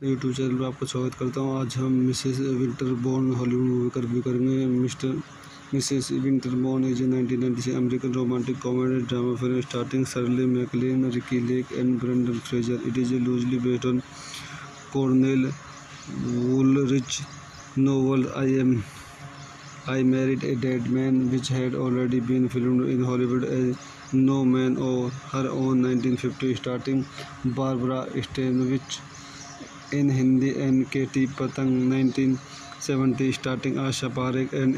YouTube channel पर आपको स्वागत करता हूं। आज हम मिसेस विंटरबॉर्न हॉलीवुड मूवी का रिव्यू करेंगे। Mrs Winterbourne is a 1996 American romantic comedy drama film starting Shirley MacLaine, Ricki Lake and Brendan Fraser. It is loosely based on Cornell Woolrich novel I Married a Dead Man, which had already been filmed in Hollywood as No Man of Her Own 1950, starring Barbara Stanwyck in Hindi and Katie Patang 1970, starring Asha Parekh and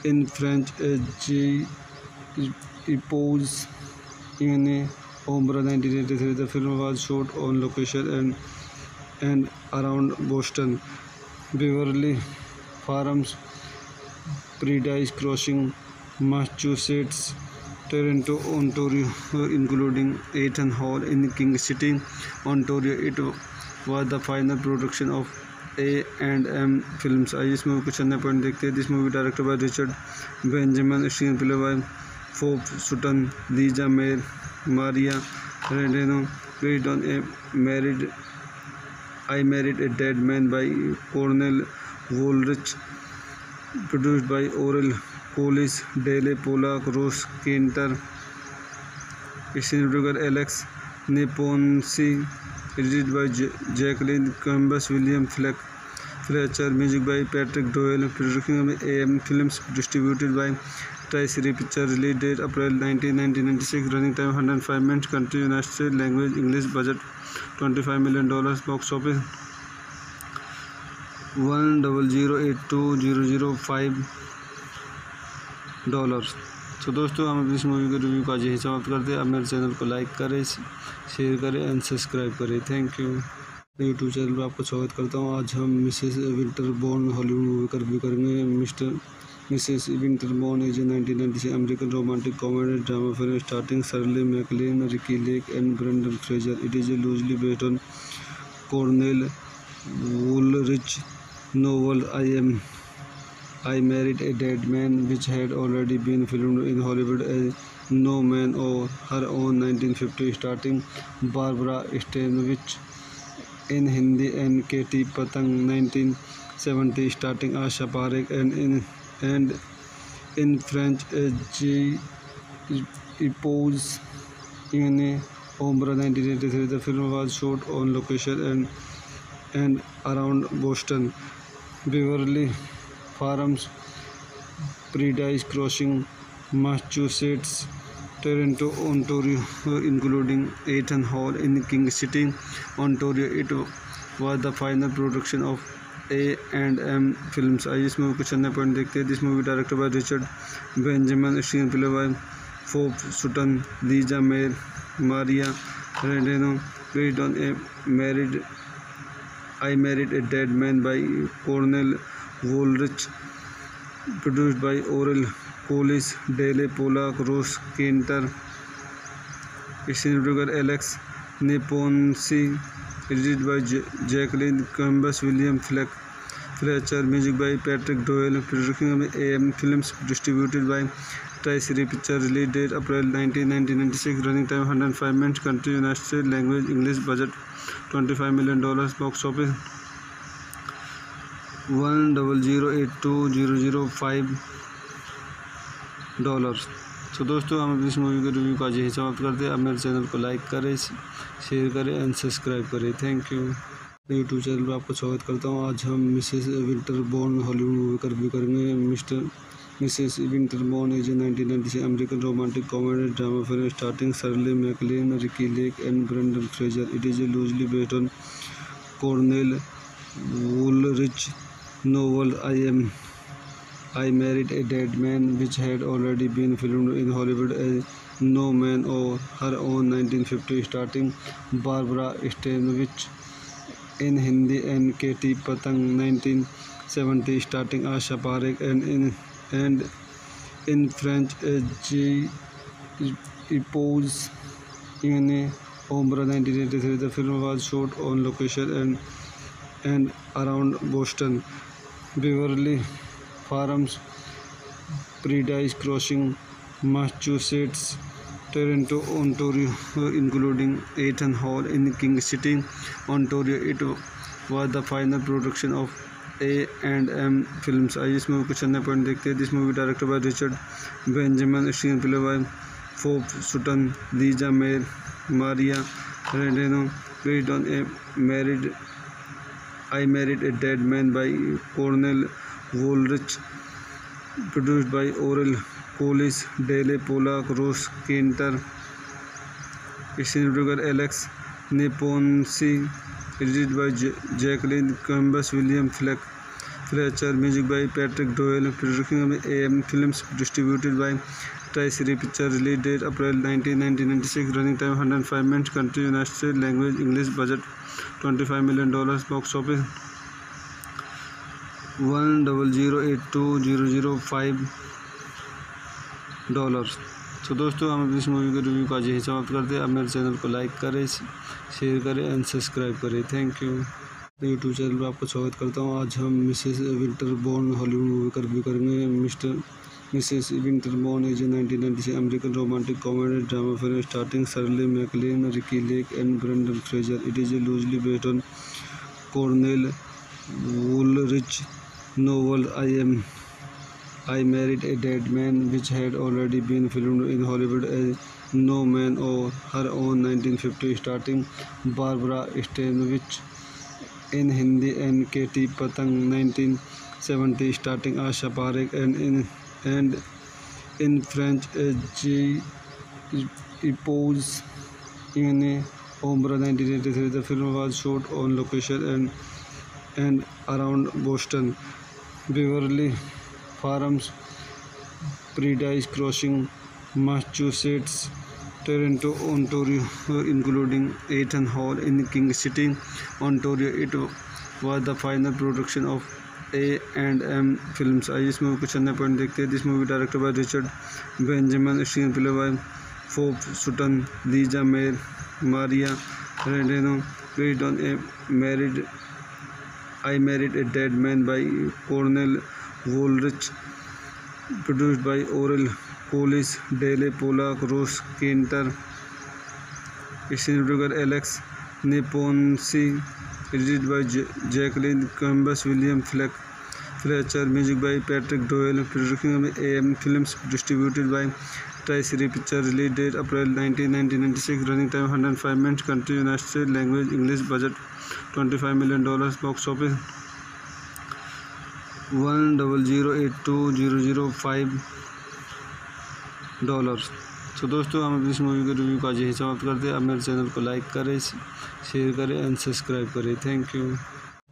in French as J. Epouses in Ombra 1983. The film was shot on location and around Boston, Beverly Farms, Paradise Crossing, Massachusetts, Toronto, Ontario, including Eaton Hall in King City, Ontario. It was the final production of A&M Films. आइए इस movie कुछ अन्य point देखते हैं. This movie directed by Richard Benjamin, screenplay by Phoef Sutton, Lisa mayor, Maria Radano, based on I Married a Dead Man by Cornell Woolrich, produced by Oral Police, Dale Polak, Ross Kinter, screenwriter Alex Neponsi, edited by Jacqueline Columbus, William Fletcher, music by Patrick Doyle, production by AM Films, distributed by Tri-City Pictures, release date April 19, 1996, running time 105 minutes, country United States, language English, budget $25 million, box office $1,008,205. तो दोस्तों हम इस movie के review का यही समाप्त करते हैं. आप मेरे चैनल को लाइक करें, शेयर करें एंड सब्सक्राइब करें. Thank you. यूट्यूब चैनल पर आपको स्वागत करता हूं. आज हम मिसेस विंटरबॉर्न हॉलीवुड मूवी का रिव्यू करेंगे. Mrs Winterbourne is a 1996 American romantic comedy drama film starting Shirley MacLaine, Ricki Lake and Brendan Fraser. It is loosely based on Cornell Woolrich novel I Married a Dead Man, which had already been filmed in Hollywood as No Man of Her Own 1950, starring Barbara Stanwyck in Hindi and Katie Patang 1970, starring Asha Parekh and in French as J. Epouses in Ombra 1983. The film was shot on location and around Boston, Beverly Farms, Paradise Crossing, Massachusetts, Toronto, Ontario, including Eaton Hall in King City, Ontario. It was the final production of A&M Films. आइए इस movie कुछ अन्य point देखते हैं. This movie directed by Richard Benjamin, screenplay by फोर्ब Sutton, Lisa mayor, Maria Radano, based on I Married a Dead Man by Cornel Woolrich, produced by Oral Collis, Dale Polak, Ross Kinter, cinematographer Alex Neponsi, edited by Jacqueline Cambus, William Fletcher, music by Patrick Doyle, production by AM Films, distributed by Tri-City Pictures, release date April 19, 1996, running time 105 minutes, country United States, language English, budget $25 million, box office $1,082,005. तो दोस्तों हम इस movie के review का आज यही समाप्त करते हैं. आप मेरे चैनल को लाइक करें, शेयर करें एंड सब्सक्राइब करें. Thank you. यूट्यूब चैनल पर आपको स्वागत करता हूँ. आज हम मिसेस विंटरबॉर्न हॉलीवुड मूवी का रिव्यू करेंगे. Mrs Winterbourne is 1996 American romantic comedy drama film starting Shirley MacLaine, Ricki Lake and Brendan Fraser. It is loosely based on Cornell Woolrich novel I Married a Dead Man, which had already been filmed in Hollywood as No Man or Her Own 1950, starring Barbara Stanwyck in Hindi and Katie Patang 1970, starring Asha Parekh and in French as J. Epose in Ombre 1983. The film was shot on location and around Boston, Beverly Farms, Paradise Crossing, Massachusetts, Toronto, Ontario, including Eaton Hall in King City, Ontario. It was the final production of A&M Films. आइए इस movie कुछ अन्य point देखते हैं. This movie directed by Richard Benjamin, screenplay by फोर्ब Sutton, Lisa mayor, Maria Radano, based on I Married a Dead Man by Cornel Woolrich, produced by Oral Collis, Dale Polak, Ross Kinter, cinematographer Alex Neponsi, edited by Jacqueline Cambus, William Fletcher, music by Patrick Doyle, production by AM Films, distributed by Tri-City Pictures, release date April 19, 1996, running time 105 minutes, country United States, language English, budget $25 million, box office $1,082,005. तो दोस्तों हम इस movie के review का आज यही समाप्त करते हैं. आप मेरे चैनल को लाइक करें, शेयर करें एंड सब्सक्राइब करें. Thank you. यूट्यूब चैनल पर आपको स्वागत करता हूँ. आज हम मिसेस विंटरबॉर्न हॉलीवुड मूवी का रिव्यू करेंगे. Mrs Winterbourne is 1996 American romantic comedy drama film starting Shirley MacLaine, Ricki Lake and Brendan Fraser. It is loosely based on Cornell Woolrich novel I Married a Dead Man, which had already been filmed in Hollywood as No Man or Her Own 1950, starring Barbara Stanwyck in Hindi and Katie Patang 1970, starring Asha Parekh and in French as J. Epose in Ombre 1983. The film was shot on location and around Boston, Beverly Farms, Paradise Crossing, Massachusetts, Toronto, Ontario, including Eaton Hall in King City, Ontario. It was the final production of A&M Films. आइए इस movie कुछ अन्य point देखते हैं. This movie directed by Richard Benjamin, screenplay by फोर्ब Sutton, Lisa mayor, Maria Radano, based on I Married a Dead Man by Cornel Woolrich, produced by Oral Collis, Dale Polak, Ross Kinter, cinematographer Alex Neponsi, edited by Jacqueline Cambus, William Fletcher, music by Patrick Doyle, production by AM Films, distributed by Tri-City Pictures, release date April 19, 1996, running time 105 minutes, country United States, language English, budget $25 million, box office $100,082,005। तो दोस्तों हम इस movie के review का आज यही समाप्त करते हैं। आप मेरे चैनल को लाइक करें, शेयर करें एंड सब्सक्राइब करें। Thank you.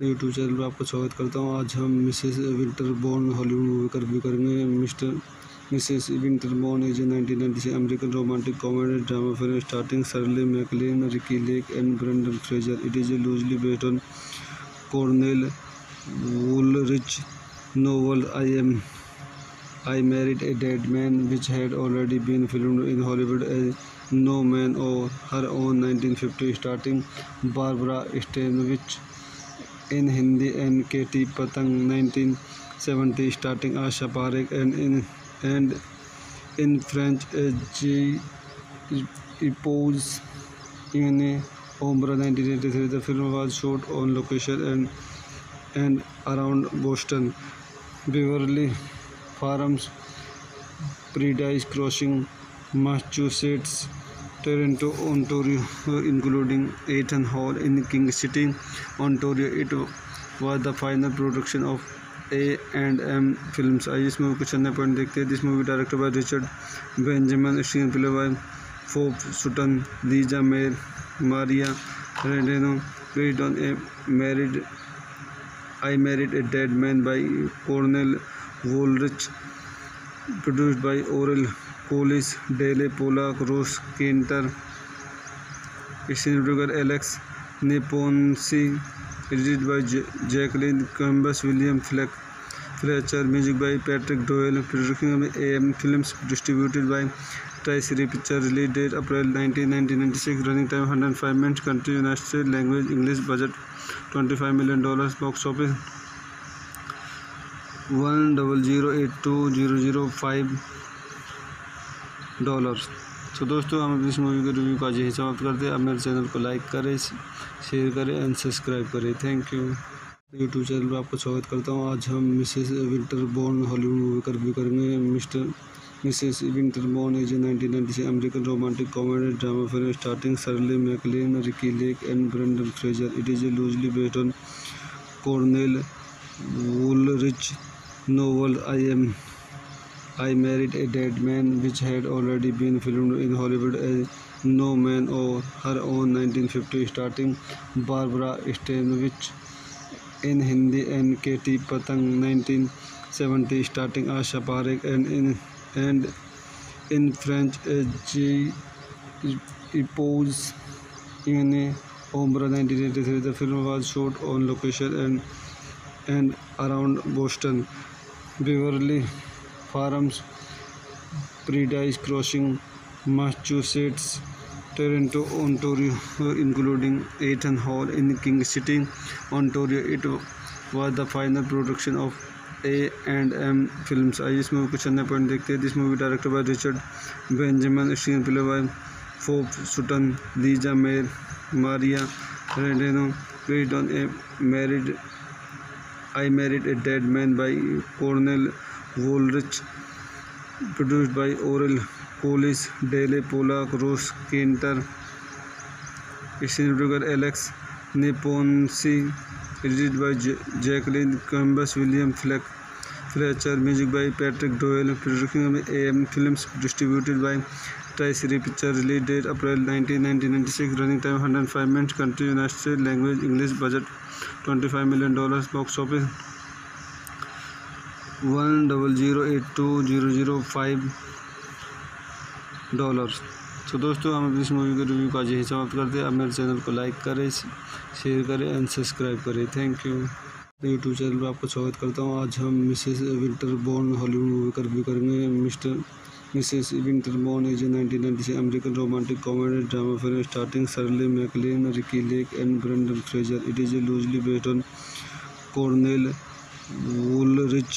यूट्यूब चैनल पर आपको स्वागत करता हूँ। आज हम मिसेस विंटरबॉर्न हॉलीवुड मूवी का रिव्यू करेंगे। Mrs Winterbourne is a 1996 American romantic comedy drama film starting Shirley MacLaine, Ricki Lake and Brendan Fraser. It is loosely based on Cornell Woolrich novel I Married a Dead Man, which had already been filmed in Hollywood as No Man of Her Own 1950, starring Barbara Stanwyck in Hindi and Katie Patang 1970, starring Asha Parekh and in French as Epouses in Ombra 1983. The film was shot on location and around Boston, Beverly Farms, Paradise Crossing, Massachusetts, Toronto, Ontario, including Eaton Hall in King City, Ontario. It was the final production of A&M Films. आइए इस movie कुछ अन्य point देखते हैं। This movie director by Richard Benjamin, screenplay by Phoef Sutton, Lisa mayor, Maria Radano, based on I Married a Dead Man by Cornell Woolrich, produced by Oral Collis, Dale Polak, Ross Kinter, screenwriter Alex Neponsi, edited by Jacqueline Cambus, William Fletcher, music by Patrick Doyle, production by AM Films, distributed by Tri-City Pictures, release date April 19, 1996, running time 105 minutes, country United States, language English, budget $25 million, box office $100,082,005। तो दोस्तों हम इस movie के review का आज यही समाप्त करते हैं। आप मेरे चैनल को लाइक करें, शेयर करें एंड सब्सक्राइब करें। Thank you. यूट्यूब चैनल पर आपको स्वागत करता हूँ। आज हम मिसेस विंटरबॉर्न हॉलीवुड मूवी का रिव्यू करेंगे। Mrs Winterbourne is a 1996 American romantic comedy drama film starting Shirley MacLaine, Ricki Lake and Brendan Fraser. It is loosely based on Cornell Woolrich novel I Married a Dead Man, which had already been filmed in Hollywood as No Man of Her Own 1950, starring Barbara Stanwyck in Hindi and Katie Patang 1970, starring Asha Parekh and in French as Epouses in Ombra 1983. The film was shot on location and around Boston, Beverly Farms, Paradise Crossing, Massachusetts, Toronto, Ontario, including Eaton Hall in King City, Ontario. It was the final production of A&M Films. आइए इस movie कुछ अन्य point देखते हैं। This movie director by Richard Benjamin, screenplay by Phoef Sutton, Lisa mayor, Maria Radano, based on I Married a Dead Man by Cornell Woolrich, produced by Oral Collis, Dale Polak, Ross Kinter, screenwriter Alex Neponsi, edited by Jacqueline Cambus, William Fletcher, music by Patrick Doyle, production by AM Films, distributed by Tri-City Pictures, release date April 19, 1996, running time 105 minutes, country United States, language English, budget $25 million, box office $100,082,005। तो दोस्तों हम इस movie के review का आज यही समाप्त करते हैं। आप मेरे चैनल को लाइक करें, शेयर करें एंड सब्सक्राइब करें। Thank you. यूट्यूब चैनल पर आपको स्वागत करता हूँ। आज हम मिसेस विंटरबॉर्न हॉलीवुड मूवी का रिव्यू करेंगे। Mrs Winterbourne is a 1996 American romantic comedy drama film starting Shirley MacLaine, Ricki Lake and Brendan Fraser. It is loosely based on Cornell Woolrich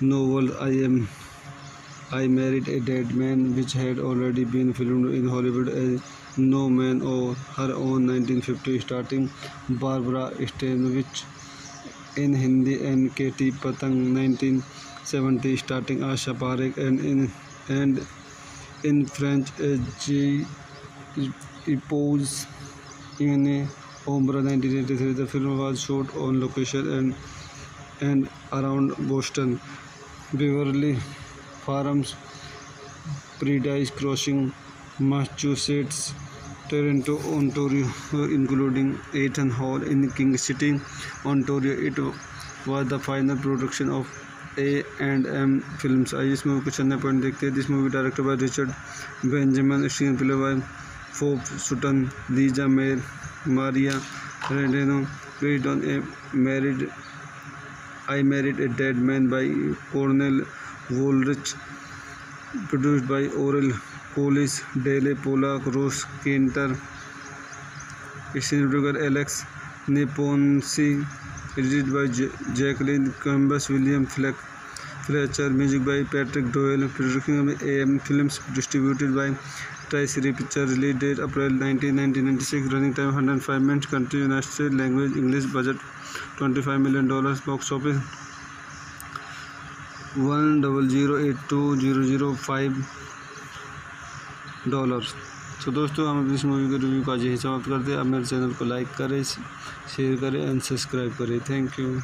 novel I Married a Dead Man, which had already been filmed in Hollywood as No Man of Her Own 1950, starring Barbara Stanwyck in Hindi and Katie Patang 1970, starring Asha Parekh and in French as Epouses in Ombra 1983. The film was shot on location and around Boston, Beverly Farms, Paradise Crossing, Massachusetts, Toronto, Ontario, including Eaton Hall in King City, Ontario. It was the final production of A&M Films. आइए इस movie कुछ अन्य point देखते हैं. This movie directed by Richard Benjamin, screenplay by Phoef Sutton, Lisa mayor, Maria Radano, based on a married I Married a Dead Man by Cornel Woolrich, produced by Oral Collis, Dale Pollack, Ross Kinter, cinematographer Alex Neponsi, edited by Jacqueline Cambus, William Fletcher, music by Patrick Doyle, production by AM Films, distributed by Tri-Series Pictures, release date April 19, 1996, running time 105 minutes, country United States, language English, budget $25 million, box office $1,008,205. तो दोस्तों हम अपनी इस movie के review का यही समाप्त करते हैं. आप मेरे चैनल को लाइक करें, शेयर करें एंड सब्सक्राइब करें. Thank you.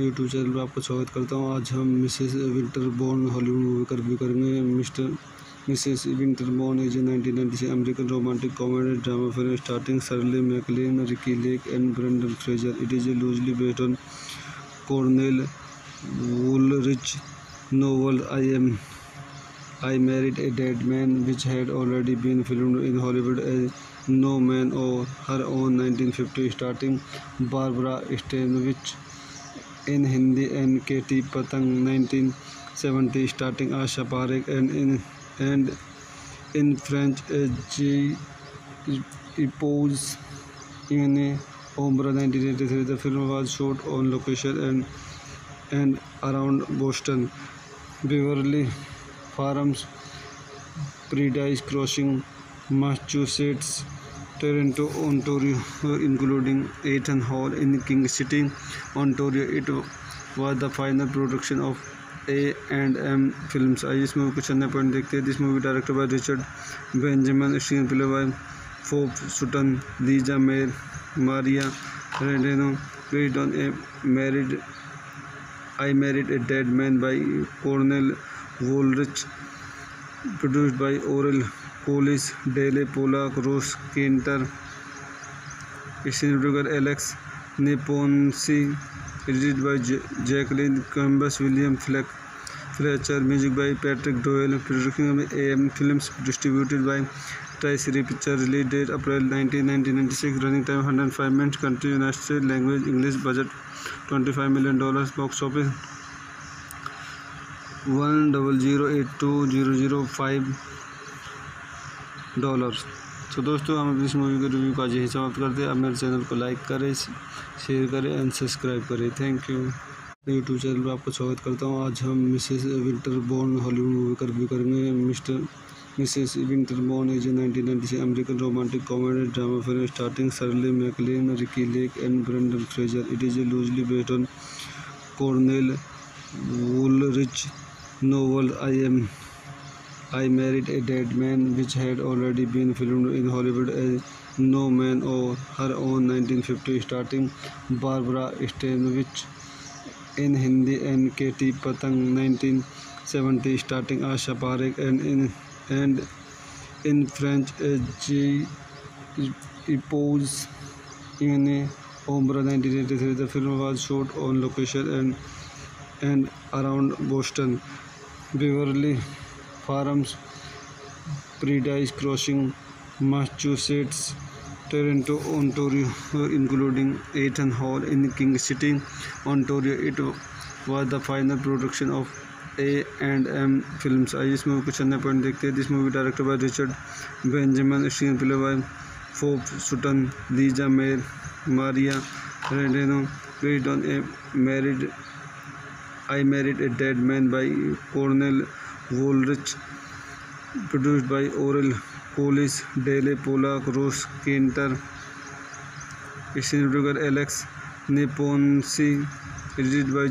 यूट्यूब चैनल पर आपको स्वागत करता हूँ. आज हम मिसेस विंटरबॉर्न हॉलीवुड मूवी का रिव्यू करेंगे. Mrs Winterbourne is 1996 American romantic comedy drama film starting Shirley MacLaine, Ricki Lake and Brendan Fraser. It is loosely based on Cornell Woolrich novel I Married a Dead Man, which had already been filmed in Hollywood as No Man of Her Own 1950, starring Barbara Stanwyck in Hindi and Katie Patang 1970, starring Asha Parekh and in French as J. Epose in Ombra 1983. The film was shot on location and around Boston, Beverly Farms, Paradise Crossing, Massachusetts, Toronto, Ontario, including Eaton Hall in King City, Ontario. It was the final production of A&M Films. आइए इस movie कुछ अन्य point देखते हैं. This movie directed by Richard Benjamin, screenplay by Phoef Sutton, Lisa mayor, Maria Radano, based on a I Married a Dead Man by Cornel Woolrich, produced by Oral Collis, Dale Pollack, Ross Kinter, cinematographer Alex Neponsi, edited by Jacqueline Cambus, William Fletcher, music by Patrick Doyle, production by AM Films, distributed by Tri-Series Pictures, release date April 19, 1996, running time 105 minutes, country United States, language English, budget $25 million, box office $1,008,205. तो दोस्तों हम अपनी इस movie के review का यही समाप्त करते हैं. आप मेरे चैनल को लाइक करें, शेयर करें एंड सब्सक्राइब करें. Thank you. यूट्यूब चैनल पर आपको स्वागत करता हूँ. आज हम मिसेस विंटरबॉर्न हॉलीवुड मूवी का रिव्यू करेंगे. Mrs Winterbourne is 1996 American romantic comedy drama film starting Shirley MacLaine, Ricki Lake and Brendan Fraser. It is loosely based on Cornell Woolrich novel I Married a Dead Man, which had already been filmed in Hollywood as No Man of Her Own 1950, starring Barbara Stanwyck in Hindi and Katie Patang 1970, starring Asha Parekh and in French as J. Epose in Ombra 1983. The film was shot on location and around Boston, Beverly Farms, Paradise Crossing, Massachusetts, Toronto, Ontario, including Eaton Hall in King City, Ontario. It was the final production of A&M Films. आइए इस movie कुछ अन्य point देखते हैं. This movie directed by Richard Benjamin, screenplay by Phoef Sutton, Lisa mayor, Maria Radano, based on a I Married a Dead Man by Cornel Woolrich, produced by Oral Collis, Dale Pollack, Ross Kinter, cinematographer Alex Neponsi, edited by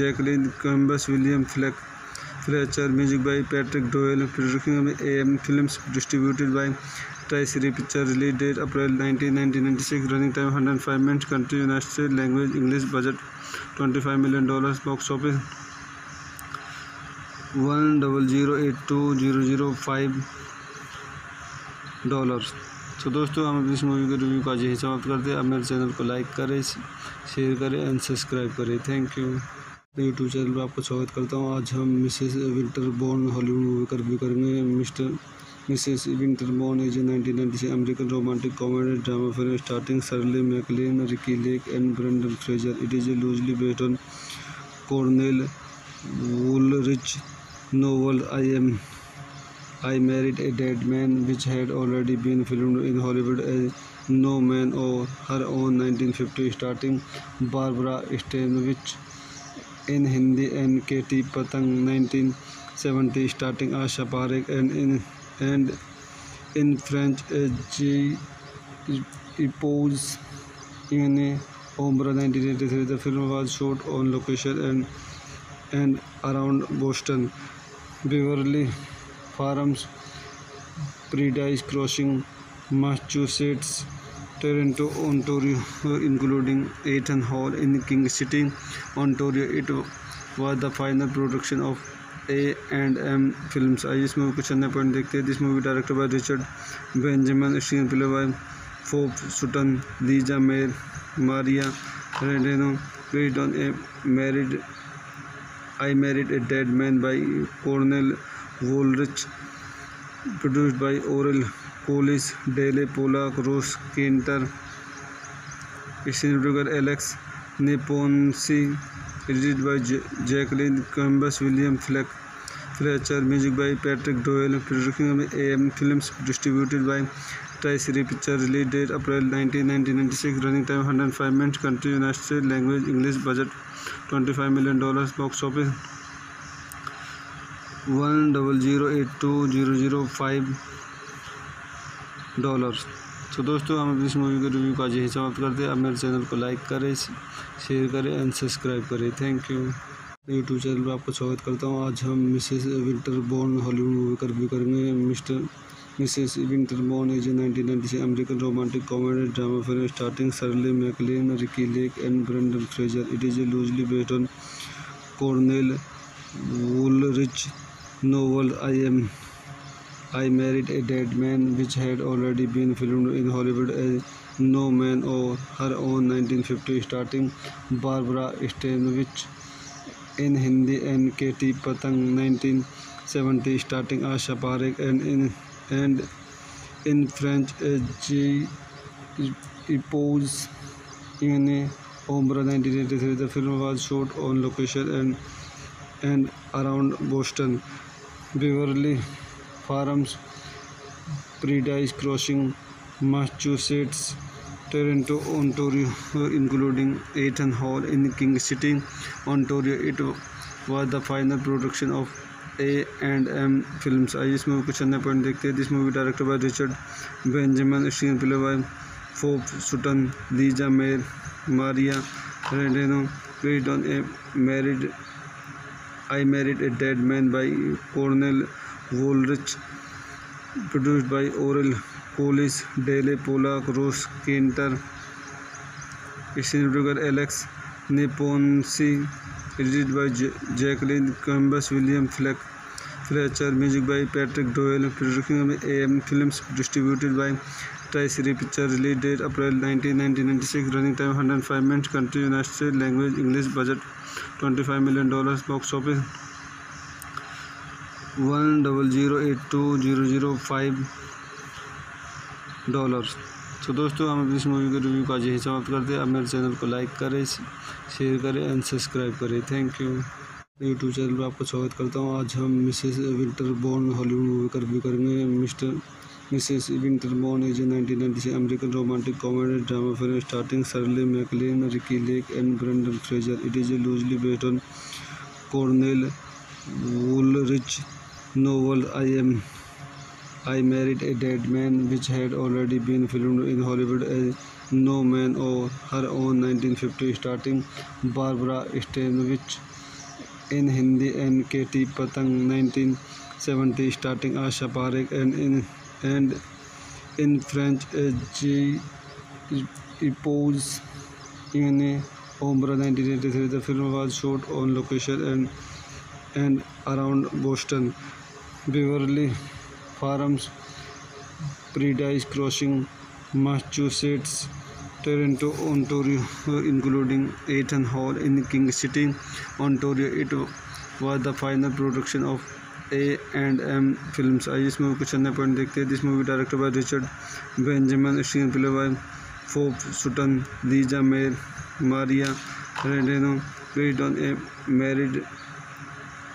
Jacqueline Cambus, William Fletcher, music by Patrick Doyle, production by AM Films, distributed by Tri-Series Pictures, release date April 19, 1996, running time 105 minutes, country United States, language English, budget $25 million box office $1,082,005। तो दोस्तों हम इस movie के review का आज यही समाप्त करते हैं। आप मेरे चैनल को लाइक करें, शेयर करें एंड सब्सक्राइब करें। Thank you. यूट्यूब चैनल पर आपको स्वागत करता हूँ। आज हम मिसेस विंटरबॉर्न हॉलीवुड मूवी का रिव्यू करेंगे। Mrs Winterbourne is 1996 American romantic comedy drama film starting Shirley MacLaine, Ricki Lake and Brendan Fraser. It is loosely based on Cornell Woolrich novel I Married a Dead Man, which had already been filmed in Hollywood as No Man or Her Own 1950, starring Barbara Stanwyck in Hindi and Katie Patang 1970, starring Asha Parekh and in French as J-Epose in Ombra 1983. The film was shot on location and around Boston, Beverly Farms, Paradise Crossing, Massachusetts, Toronto, Ontario, including Eaton Hall in King City, Ontario. It was the final production of A&M Films. आइए इस movie कुछ अन्य point देखते हैं। This movie director by Richard Benjamin, screenplay by Phoef Sutton, Lisa mayor, Maria Radano, based on I Married a Dead Man by Cornell Woolrich, produced by Oral Collis, Dale Polak, Ross Kinter, screenwriter Alex Neponsi, edited by Jacqueline Cambus, William Fletcher, music by Patrick Doyle, production by AM Films, distributed by Tri-City Pictures. Release date April 19, 1996. Running time 105 minutes. Country United States. Language English. Budget $25 million. Box office $1,082,005। तो दोस्तों हम इस movie के review का आज यही समाप्त करते हैं। आप मेरे चैनल को लाइक करें, शेयर करें एंड सब्सक्राइब करें। Thank you. यूट्यूब चैनल पर आपको स्वागत करता हूँ। आज हम मिसेस विंटरबॉर्न हॉलीवुड मूवी का रिव्यू करेंगे। Mrs Winterbourne is 1996 American romantic comedy drama film starting Shirley MacLaine, Ricki Lake and Brendan Fraser. It is loosely based on Cornell Woolrich novel I Married a Dead Man, which had already been filmed in Hollywood as No Man or Her Own 1950, starring Barbara Stanwyck in Hindi and Katie Patang 1970, starring Asha Parekh and in French as J-Epose in Ombra 1983. The film was shot on location and around Boston, Beverly Farms, Paradise Crossing, Massachusetts, Toronto, Ontario, including Eaton Hall in King City, Ontario. It was the final production of A&M Films. आइए इस movie कुछ अन्य point देखते हैं। This movie director by Richard Benjamin, screenplay by Phoef Sutton, Lisa mayor, Maria Radano, based on I Married a Dead Man by Cornell Woolrich, produced by Oral Collis, Dale Polak, Ross Kinter, screenwriter Alex Neponsi, edited by Jacqueline Cambus, William Fletcher, music by Patrick Doyle, production by AM Films, distributed by Tri-City Pictures. Release date April 19, 1996. Running time 105 minutes. Country United States. Language English. Budget $25 million. Box office $1,082,005। तो दोस्तों हम इस movie के review का आज यही समाप्त करते हैं। आप मेरे चैनल को लाइक करें, शेयर करें एंड सब्सक्राइब करें। Thank you. यूट्यूब चैनल पर आपको स्वागत करता हूँ। आज हम मिसेस विंटरबॉर्न हॉलीवुड मूवी का रिव्यू करेंगे। Mrs Winterbourne is 1996 American romantic comedy drama film starting Shirley MacLaine, Ricki Lake and Brendan Fraser. It is loosely based on Cornell Woolrich novel I Married a Dead Man, which had already been filmed in Hollywood as No Man or Her Own 1950, starring Barbara Stanwyck in Hindi and Katie Patang 1970, starring Asha Parekh and in French as J-Epose in Ombra 1983. The film was shot on location and around Boston, Beverly Farms, Paradise Crossing, Massachusetts, Toronto, Ontario, including Eaton Hall in King City, Ontario. It was the final production of A&M Films. आइए इस movie को चलने point देखते हैं. This movie directed by Richard Benjamin, screenplay by Phoef Sutton, Lisa mayor, Maria Radano, based on a married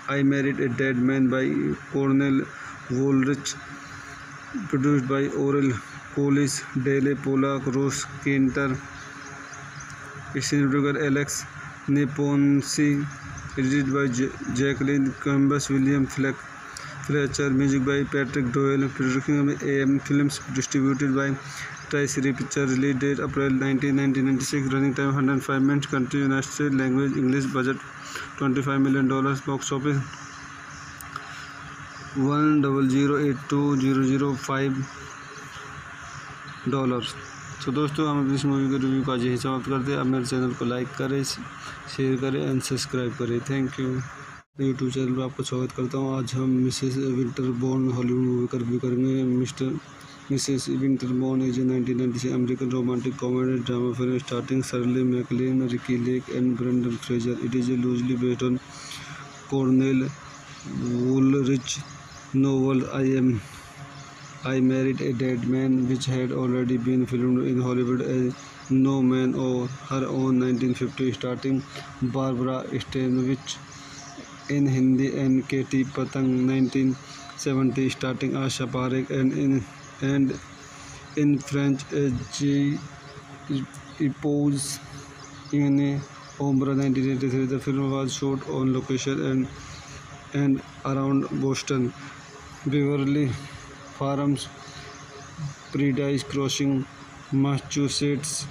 I Married a Dead Man by Cornel Woolrich, produced by Oral Collis, Dale Pollack, Ross Kinter, cinematographer Alex Neponsi, edited by Jacqueline Cambus, William Fletcher, music by Patrick Doyle, production by AM Films, distributed by Tri-Series Pictures, release date April 19, 1996, running time 105 minutes, country United States, language English, budget $25 million, box office $1,008,205. तो दोस्तों हम इस movie के review का आज यही समाप्त करते हैं. आप मेरे चैनल को लाइक करें, शेयर करें एंड सब्सक्राइब करें. Thank you. यूट्यूब चैनल पर आपको स्वागत करता हूँ. आज हम मिसेस विंटरबॉर्न हॉलीवुड मूवी का रिव्यू करेंगे. Mrs Winterbourne is 1996 American romantic comedy drama film starting Shirley MacLaine, Ricki Lake and Brendan Fraser. It is loosely based on Cornell Woolrich novel I Married a Dead Man, which had already been filmed in Hollywood as No Man of Her Own 1950, starring Barbara Stanwyck in Hindi and Katie Patang 1970, starring Asha Parekh and in French as J. Epose in Ombra 1983. The film was shot on location and around Boston, Beverly Farms, Paradise Crossing, Massachusetts,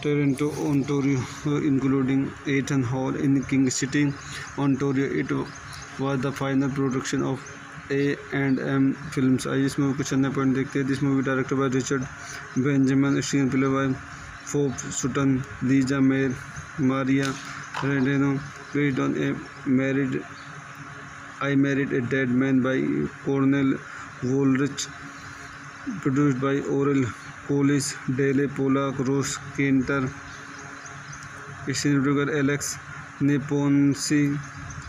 Toronto, Ontario, including Eaton Hall in King City, Ontario. It was the final production of A&M Films. आइए इस movie को चलने point देखते हैं. This movie directed by Richard Benjamin, screenplay by Phoef Sutton, Lisa mayor, Maria Radano, based on a married I Married a Dead Man by Cornel Woolrich, produced by Oral Collis, Dale Pollack, Ross Kinter, cinematographer Alex Neponsi,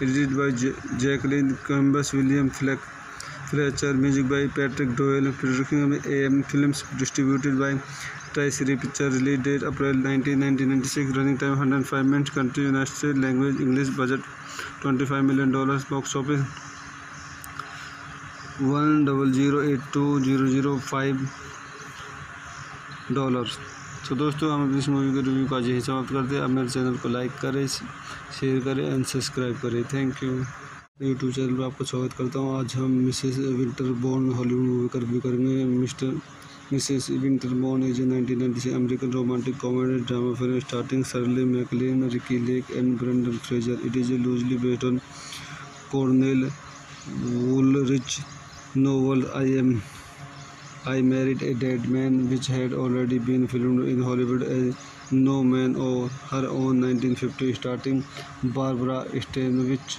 edited by Jacqueline Cambus, William Fletcher, music by Patrick Doyle, production by AM Films, distributed by Tri-Series Pictures, release date April 19, 1996, running time 105 minutes, country United States, language English, budget $25 million, box office $1,008,205. तो दोस्तों हम इस movie के review का आज यही समाप्त करते हैं. आप मेरे चैनल को लाइक करें, शेयर करें एंड सब्सक्राइब करें. Thank you. यूट्यूब चैनल पर आपको स्वागत करता हूँ. आज हम मिसेस विंटरबॉर्न हॉलीवुड मूवी का रिव्यू करेंगे. Mrs Winterbourne is 1996 American romantic comedy drama film starting Shirley MacLaine, Ricki Lake and Brendan Fraser. It is loosely based on Cornell Woolrich novel I Married a Dead Man, which had already been filmed in Hollywood as No Man of Her Own 1950, starring Barbara Stanwyck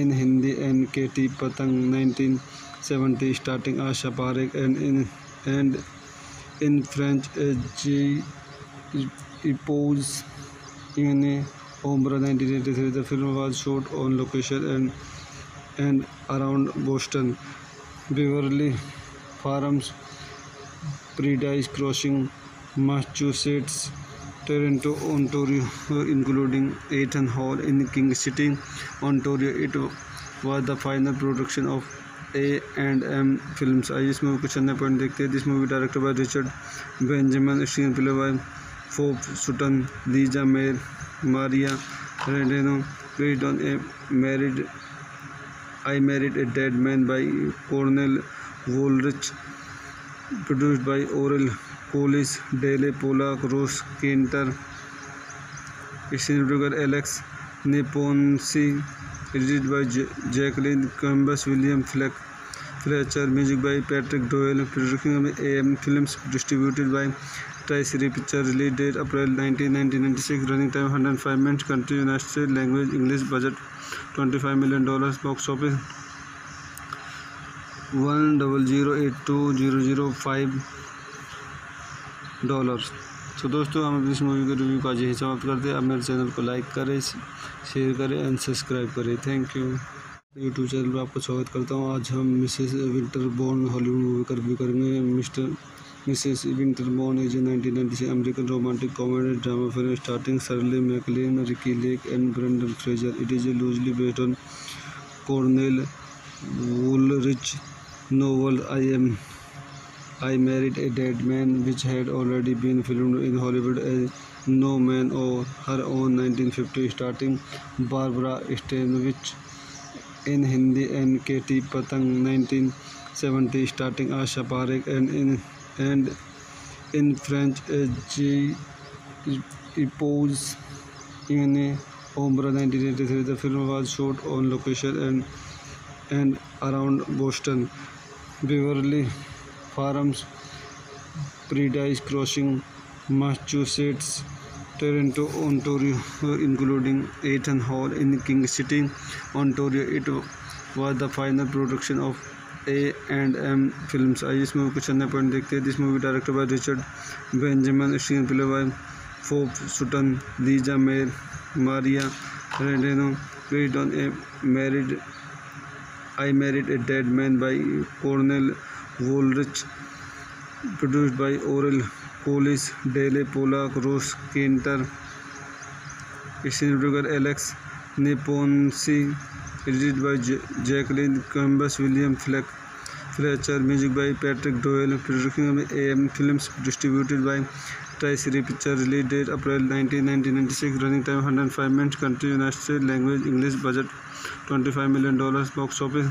in Hindi and Katie Patang 1970, starring Asha Parekh and in French as J. Epose in Ombra 1983. The film was shot on location and around Boston, Beverly Farms, Paradise Crossing, Massachusetts, Toronto, Ontario, including Eaton Hall in King City, Ontario. It was the final production of A&M Films. आइए इस movie को चलने point देखते हैं. This movie directed by Richard Benjamin, screenplay by Phoef Sutton, Lisa mayor, Maria Radano, based on a married I Married a Dead Man by Cornel Woolrich, produced by Oral Collis, Dale Pollack, Ross Kinter, cinematographer Alex Neponsi, edited by Jacqueline Cambus, William Fletcher, music by Patrick Doyle, production by AM Films, distributed by Tri-Series picture. Release date April 19, 1996. Running time 105 minutes. Country United States. Language English. Budget $25 million. Box office $1,008,200,5. तो दोस्तों हम इस movie के review का यही समाप्त करते हैं। अब मेरे चैनल को लाइक करें, शेयर करें एंड सब्सक्राइब करें। Thank you. यूट्यूब चैनल पर आपको स्वागत करता हूँ। आज हम मिसेस विंटरबॉर्न हॉलीवुड मूवी का रिव्यू करेंगे। Mrs Winterbourne is 1996 American romantic comedy drama film starting Shirley MacLaine, Ricki Lake and Brendan Fraser. It is loosely based on Cornell Woolrich novel I Married a Dead Man, which had already been filmed in Hollywood as No Man of Her Own 1950, starring Barbara Stanwyck in Hindi and Katie Patang 1970, starring Asha Parekh and in French as J. Epose in Ombre 1983. The film was shot on location and around Boston, Beverly Farms, Paradise Crossing, Massachusetts, Toronto, Ontario, including Eaton Hall in King City, Ontario. It was the final production of A&M Films. आइए इस movie कुछ अन्य point देखते हैं। This movie directed by Richard Benjamin, screenplay by फोर्ब Sutton, Lisa mayor, Maria Radano, based on I Married a Dead Man by Cornell Woolrich, produced by Orel Collis, Dale Polak, Ross Kinter, screenwriter Alex Neponsi, edited by Jacqueline Columbus, William Fletcher, music by Patrick Doyle, production by AM Films, distributed by Tri-Series Picture. Release date April 19, 1996. Running time 105 minutes. Country United States. Language English. Budget $25 million. Box office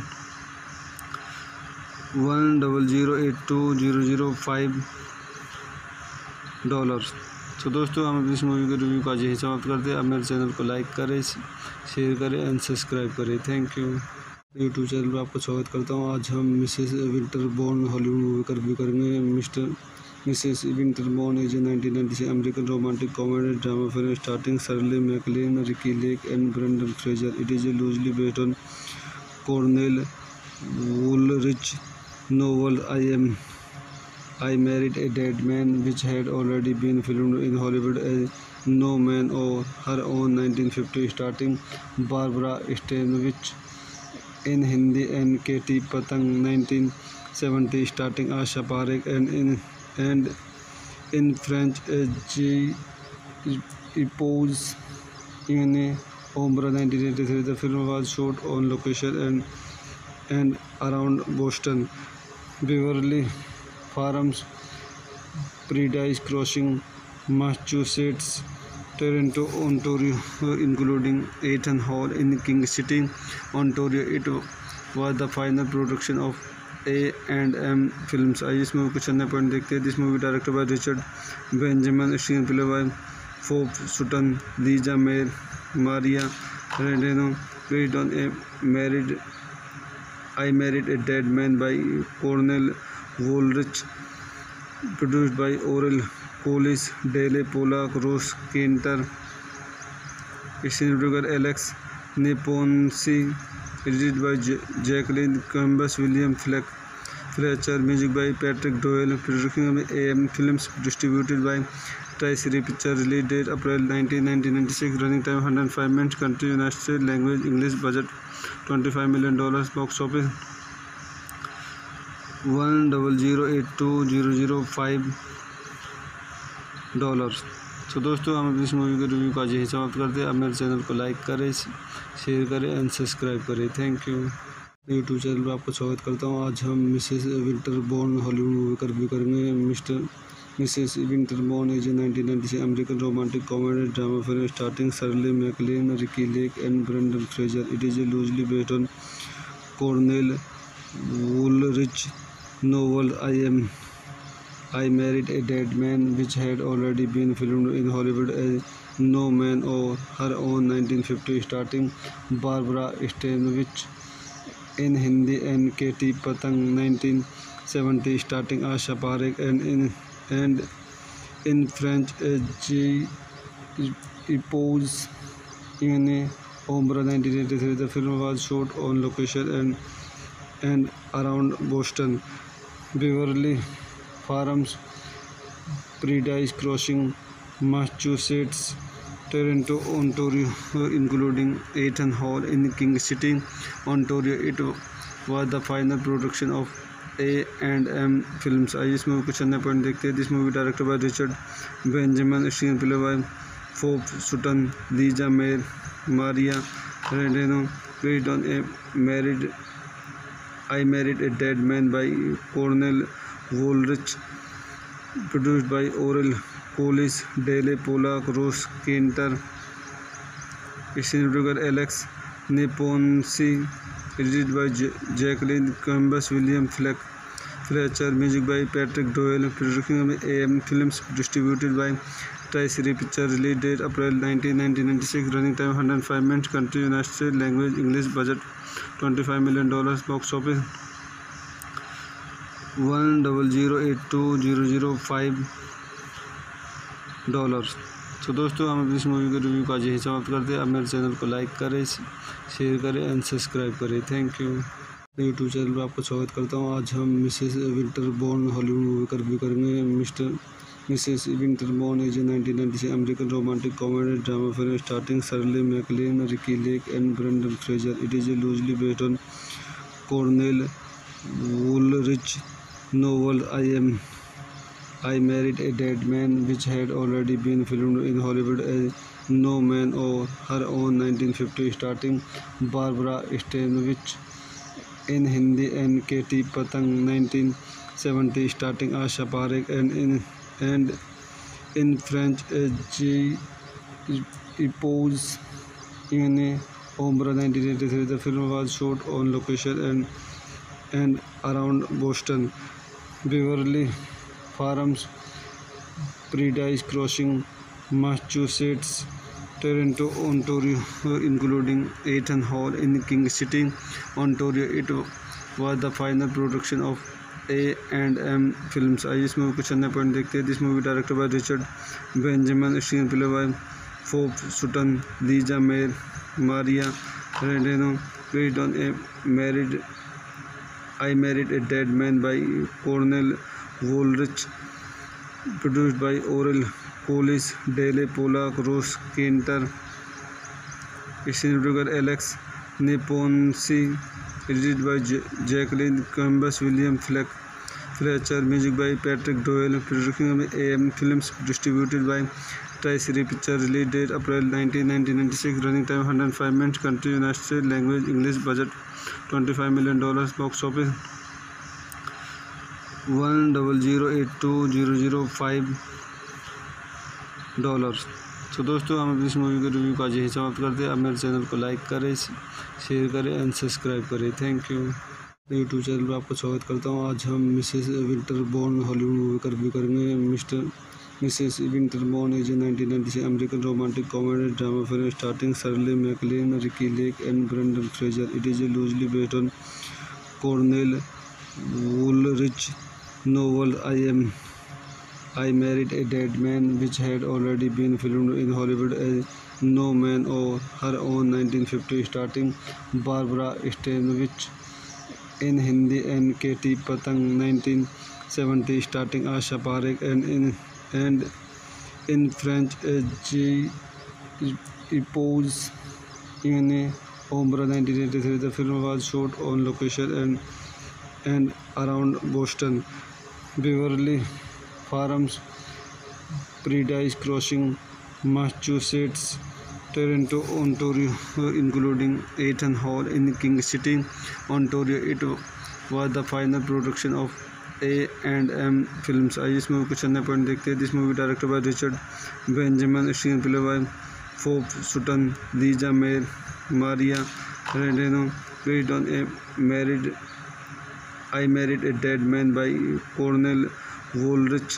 $1,008,200,5. तो दोस्तों हम इस movie के review का यही समाप्त करते हैं। अब मेरे चैनल को लाइक करें, शेयर करें एंड सब्सक्राइब करें। Thank you. यूट्यूब चैनल पर आपको स्वागत करता हूँ। आज हम मिसेस विंटरबॉर्न हॉलीवुड मूवी का रिव्यू करेंगे। Mrs Winterbourne is 1996 American romantic comedy drama film starting Shirley MacLaine, Ricki Lake and Brendan Fraser. It is loosely based on Cornell Woolrich novel I Married a Dead Man, which had already been filmed in Hollywood as No Man of Her Own 1950, starring Barbara Stanwyck in Hindi and Katie Patang 1970, starring Asha Parekh and in French as J. Epose in Ombre 1983. The film was shot on location and around Boston, Beverly Farms, Paradise Crossing, Massachusetts, Toronto, Ontario, including Eaton Hall in King City, Ontario. It was the final production of A&M Films. आइए इस movie कुछ अन्य point देखते हैं। This movie directed by Richard Benjamin, screenplay by फोर्ब Sutton, Lisa mayor, Maria Radano, based on I Married a Dead Man by Cornell Woolrich, produced by Orel Collis, Dale Polak, Ross Kinter, screenwriter Alex Neponsi, edited by Jacqueline Columbus, William Fletcher, music by Patrick Doyle, production by AM Films, distributed by Tri-Series Picture. Release date April 19, 1996. Running time 105 minutes. Country United States. Language English. Budget $25 million. Box office $1,008,200,5. तो दोस्तों हम इस movie के review का यही समाप्त करते हैं। अब मेरे चैनल को लाइक करें, शेयर करें एंड सब्सक्राइब करें। Thank you. यूट्यूब चैनल पर आपको स्वागत करता हूँ। आज हम मिसेस विंटरबॉर्न हॉलीवुड मूवी का रिव्यू करेंगे। Mrs Winterbourne is 1996 American romantic comedy drama film starting Shirley MacLaine, Ricki Lake and Brendan Fraser. It is loosely based on Cornell Woolrich novel I Married a Dead Man, which had already been filmed in Hollywood as No Man of Her Own 1950, starring Barbara Stanwyck in Hindi and Katie Patang 1970, starring Asha Parekh and in French, J. Epos in Ombra 1983. The film was shot on location and around Boston, Beverly Farms, Paradise Crossing, Massachusetts, Toronto, Ontario, including Eaton Hall in King City, Ontario. It was the final production of A&M Films. आइए इस movie को चलने point देखते हैं. This movie directed by Richard Benjamin, screenplay by फोर्ब Sutton, Lisa mayor, Maria Radano, based on a married I Married a Dead Man by Cornel Woolrich, produced by Oral Collis, Dale Pollack, Ross Kinter, cinematographer Alex Neponsi, edited by Jacqueline Cambus, William Fletcher, music by Patrick Doyle, production by AM Films, distributed by Tri-City Pictures, release date April 19, 1996, running time 105 minutes, country United States, language English, budget $25 million, box office $1,008,205. तो दोस्तों हम इस movie के review का आज यही समाप्त करते हैं. आप मेरे चैनल को लाइक करें, शेयर करें एंड सब्सक्राइब करें. Thank you. यूट्यूब चैनल पर आपको स्वागत करता हूँ. आज हम मिसेस विंटरबॉर्न हॉलीवुड मूवी का रिव्यू करेंगे. Mrs Winterbourne is 1996 American romantic comedy drama film starting Shirley MacLaine, Ricki Lake and Brendan Fraser. It is loosely based on Cornell Woolrich novel I Married a Dead Man, which had already been filmed in Hollywood as No Man of Her Own 1950, starring Barbara Stanwyck in Hindi and Katie Patang 1970, starring Asha Parekh and in French as J. Epos in Ombra 1983. The film was shot on location and around Boston, Beverly Farms, Paradise Crossing, Massachusetts, Toronto, Ontario, including Eaton Hall in King City, Ontario. It was the final production of A&M Films. आइए इस movie को चलने point देखते हैं. This movie directed by Richard Benjamin, screenplay by फोर्ब Sutton, Lisa mayor, Maria Radano, based on a married I Married a Dead Man by Cornel Woolrich, produced by Oral Collis, Dale Pollack, Ross Kinter, cinematographer Alex Neponsi, edited by Jacqueline Cambus, William Fletcher, music by Patrick Doyle, production by AM Films, distributed by Tri-City Pictures, release date April 19, 1996, running time 105 minutes, country United States, language English, budget $25 million, box office $1,008,205. तो दोस्तों हम इस movie के review का आज यही समाप्त करते हैं. आप मेरे चैनल को लाइक करें, शेयर करें एंड सब्सक्राइब करें. Thank you. यूट्यूब चैनल पर आपको स्वागत करता हूँ. आज हम मिसेस विंटरबॉर्न हॉलीवुड मूवी का रिव्यू करेंगे. Mrs Winterbourne is 1996 American romantic comedy drama film starting Shirley MacLaine, Ricki Lake and Brendan Fraser. It is loosely based on Cornell Woolrich novel I Married a Dead Man, which had already been filmed in Hollywood as No Man of Her Own 1950, starring Barbara Stanwyck in Hindi and Katie Patang 1970, starring Asha Parekh and in French as J. Epos in Ombra 1983. The film was shot on location and around Boston, Beverly Farms, Paradise Crossing, Massachusetts, Toronto, Ontario, including Eaton Hall in King City, Ontario. It was the final production of A&M Films. आइए इस movie को चलने point देखते हैं. This movie directed by Richard Benjamin, screenplay by फोर्ब Sutton, Lisa mayor, Maria Radano, based on a married I Married a Dead Man by Cornel Woolrich,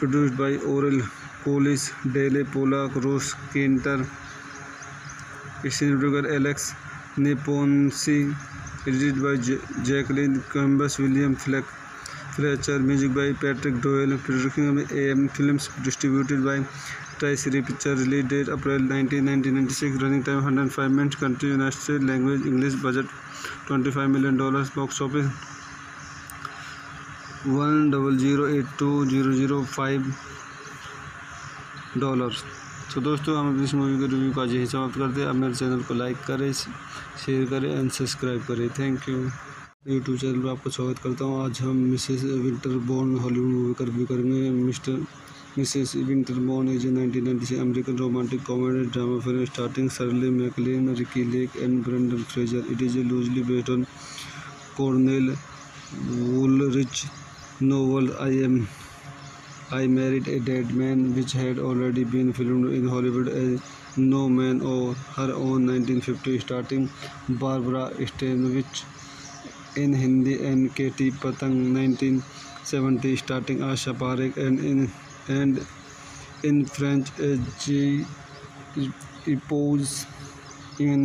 produced by Oral Collis, Dale Pollack, Ross Kinter, cinematographer Alex Neponsi, edited by Jacqueline Cambus, William Fletcher, music by Patrick Doyle, production by AM Films, distributed by Tri-City Pictures, release date April 19, 1996, running time 105 minutes, country United States, language English, budget $25 million, box office $1,008,205। तो दोस्तों हम इस movie के review का यही समाप्त करते हैं। आप मेरे चैनल को लाइक करें, शेयर करें एंड सब्सक्राइब करें। Thank you. यूट्यूब चैनल पर आपको स्वागत करता हूँ। आज हम मिसेस विंटरबॉर्न हॉलीवुड मूवी का रिव्यू करेंगे। Mrs Winterbourne is 1996 American romantic comedy drama film starting Shirley MacLaine, Ricki Lake and Brendan Fraser. It is loosely based on Cornell Woolrich novel I Married a Dead Man, which had already been filmed in Hollywood as No Man of Her Own 1950, starring Barbara Stanwyck in Hindi and Katie Patang 1970, starring Asha Parekh and in French as J. Epose in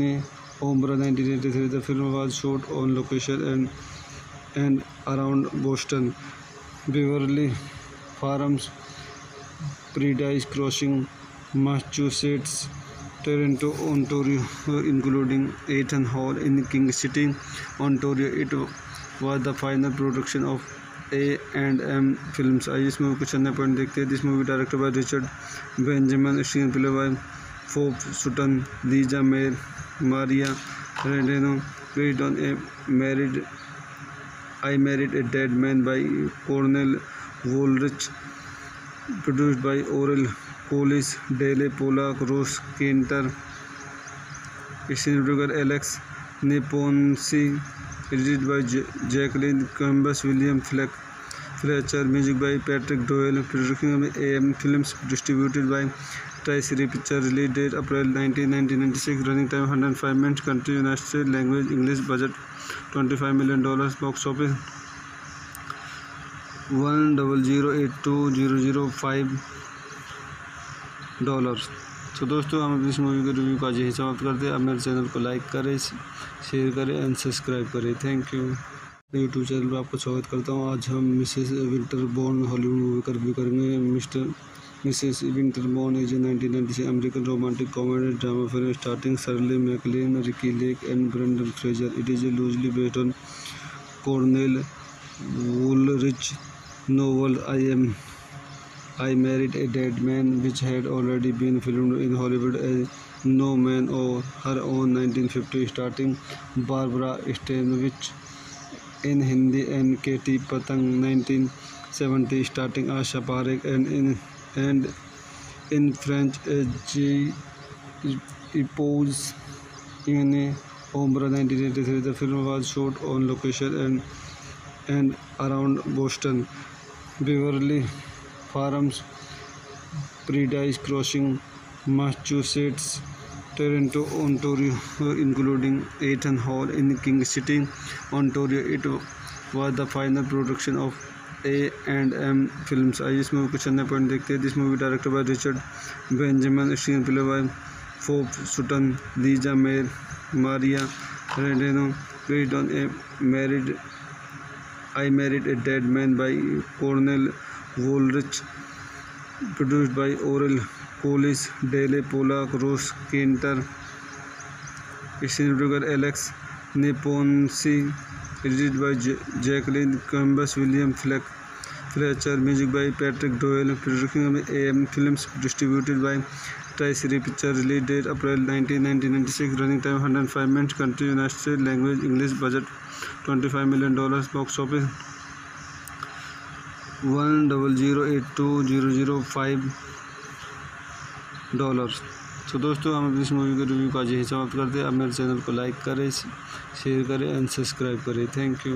Ombra 1983. The film was shot on location and around Boston, Beverly Farms, Paradise Crossing, Massachusetts, Toronto, Ontario, including Eaton Hall in King City, Ontario. It was the final production of A&M Films। आइए इस movie कुछ अन्य point देखते हैं। This movie directed by Richard Benjamin, screenplay by Phoef Sutton, Lisa mayor, Maria Radano, based on I Married a Dead Man by Cornel Woolrich, produced by Oral Collis, Dale Pollack, Ross Kinter, cinematographer Alex Neponsi, edited by Jacqueline Columbus, William Fletcher, music by Patrick Doyle, production by AM Films, distributed by Tri-City Pictures, release date April 19, 1996, running time 105 minutes, country United States, language English, budget $25 million, box office $1,008,205। तो दोस्तों हम इस movie के review का यही समाप्त करते हैं। आप मेरे चैनल को लाइक करें, शेयर करें एंड सब्सक्राइब करें। Thank you. यूट्यूब चैनल पर आपको स्वागत करता हूँ। आज हम मिसेस विंटरबॉर्न हॉलीवुड मूवी का रिव्यू करेंगे। Mrs Winterbourne is 1996 American romantic comedy drama film starting Shirley MacLaine, Ricki Lake and Brendan Fraser. It is loosely based on Cornell Woolrich novel I Married a Dead Man, which had already been filmed in Hollywood as No Man of Her Own 1950, starring Barbara Stanwyck in Hindi and Katie Patang 1970, starring Asha Parekh and in French as J. Epose in Ombra 1983. The film was shot on location and around Boston, Beverly Farms, Paradise Crossing, Massachusetts, Toronto, Ontario, including Eaton Hall in King City, Ontario. It was the final production of A&M Films। आइए इस movie कुछ अन्य point देखते हैं। This movie directed by Richard Benjamin, screenplay by Phoef Sutton, Lisa mayor, Maria Radano, based on I Married a Dead Man by Cornel Woolrich, produced by Oral Collis, Dale Pollack, Ross Kinter, cinematographer Alex Neponsi, edited by Jacqueline Columbus, William Fletcher, music by Patrick Doyle, production by AM Films, distributed by Tri-City Pictures, release date April 19, 1996, running time 105 minutes, country United States, language English, budget $25 million, box office $1,008,205। तो दोस्तों हम इस movie के review का यही समाप्त करते हैं। आप मेरे चैनल को लाइक करें, शेयर करें एंड सब्सक्राइब करें। Thank you.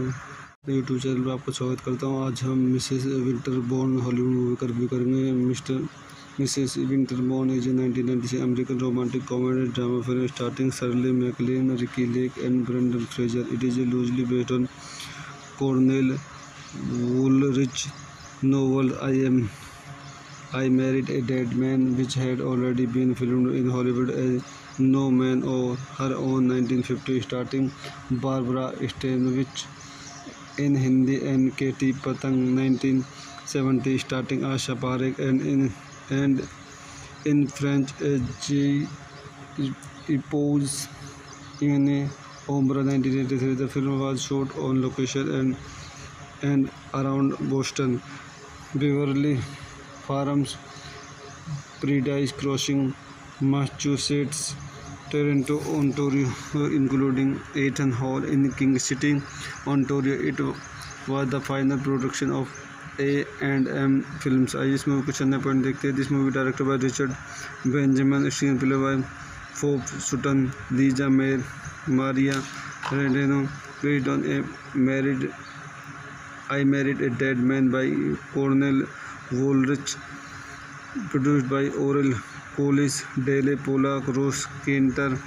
यूट्यूब चैनल पर आपको स्वागत करता हूँ। आज हम मिसेस विंटरबॉर्न हॉलीवुड मूवी का रिव्यू करेंगे। Mrs Winterbourne is 1996 American romantic comedy drama film starting Shirley MacLaine, Ricki Lake and Brendan Fraser. It is loosely based on Cornell Woolrich novel I Married a Dead Man, which had already been filmed in Hollywood as No Man of Her Own 1950, starring Barbara Stanwyck in Hindi and Katie Patang 1970, starting Asha Parekh, and in French J. Epose in Ombra 1983. The film was shot on location and around Boston, Beverly Farms, Paradise Crossing, Massachusetts, Toronto, Ontario, including Eaton Hall in King City, Ontario. It was the final production of A&M Films. आइए इस movie कुछ अन्य point देखते हैं. This movie directed by Richard Benjamin, screenplay by फोर्ब Sutton, Lisa mayor, Maria Radano, based on I Married a Dead Man by Cornel Woolrich, produced by Oral Collis, Dale Polak, Ross Kinter,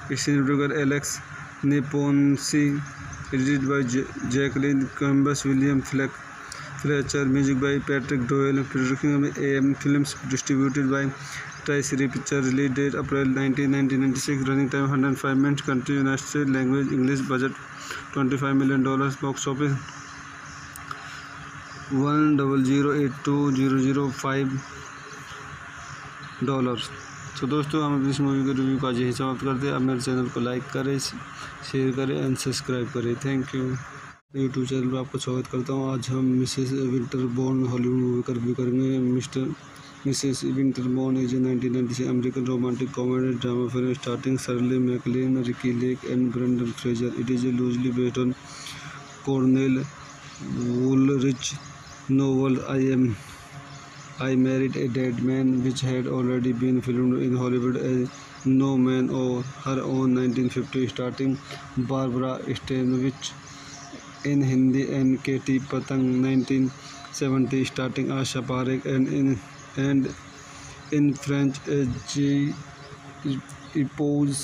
screenwriter Alex Neponsi, edited by Jacqueline Columbus, William Fletcher, music by Patrick Doyle, production by AM Films, distributed by Tri-City Pictures, release date April 19, 1996, running time 105 minutes, country United States, language English, budget $25 million, box office $1,008,205. तो दोस्तों हम इस movie के review का यही समाप्त करते हैं. आप मेरे चैनल को लाइक करें, शेयर करें एंड सब्सक्राइब करें. Thank you. यूट्यूब चैनल पर आपको स्वागत करता हूँ. आज हम मिसेस विंटरबॉर्न हॉलीवुड मूवी का रिव्यू करेंगे. Mrs Winterbourne is a 1996 American romantic comedy drama film starting Shirley MacLaine, Ricki Lake and Brendan Fraser. It is loosely based on Cornell Woolrich novel I Married a Dead Man, which had already been filmed in Hollywood as No Man of Her Own 1950, starring Barbara Stanwyck in Hindi and Katie Patang 1970, starting Asha Parekh, and in French J. Epose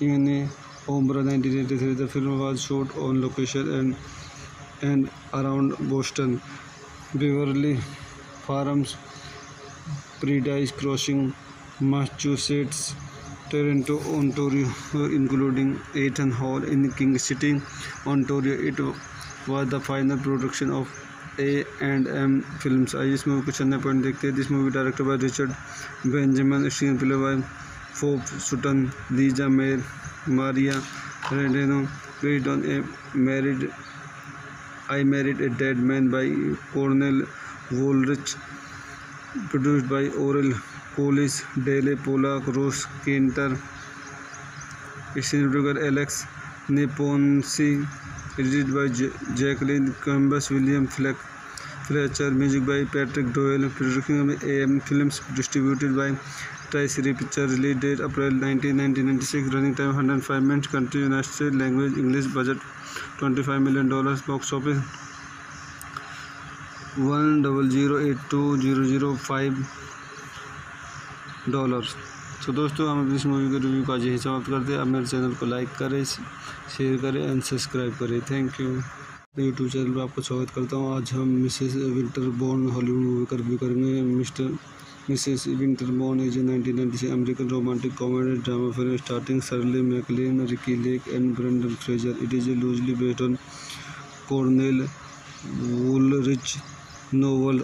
in Ombra 1983. The film was shot on location and around Boston, Beverly Farms, Paradise Crossing, Massachusetts, Toronto, Ontario, including Eaton Hall in King City, Ontario. It was the final production of A&M Films. आइए इस movie कुछ अन्य point देखते हैं. This movie directed by Richard Benjamin, screenplay by फोर्ब Sutton, Lisa mayor, Maria Radano, based on I Married a Dead Man by Cornel Woolrich, produced by Oral Collis, Dale Polak, Ross Kinter, screenwriter Alex Neponsi, edited by Jacqueline Columbus, William Fletcher, music by Patrick Doyle, production by AM Films, distributed by Tri-City Pictures, release date April 19, 1996, running time 105 minutes, country United States, language English, budget $25 million, box office $1,008,205. तो दोस्तों हम इस movie के review का यही समाप्त करते हैं. आप मेरे चैनल को लाइक करें, शेयर करें एंड सब्सक्राइब करें. Thank you. यूट्यूब चैनल पर आपको स्वागत करता हूँ. आज हम मिसेस विंटरबॉर्न हॉलीवुड मूवी का रिव्यू करेंगे. Mrs Winterbourne is a 1996 American romantic comedy drama film starting Shirley MacLaine, Ricki Lake and Brendan Fraser. It is loosely based on Cornell Woolrich novel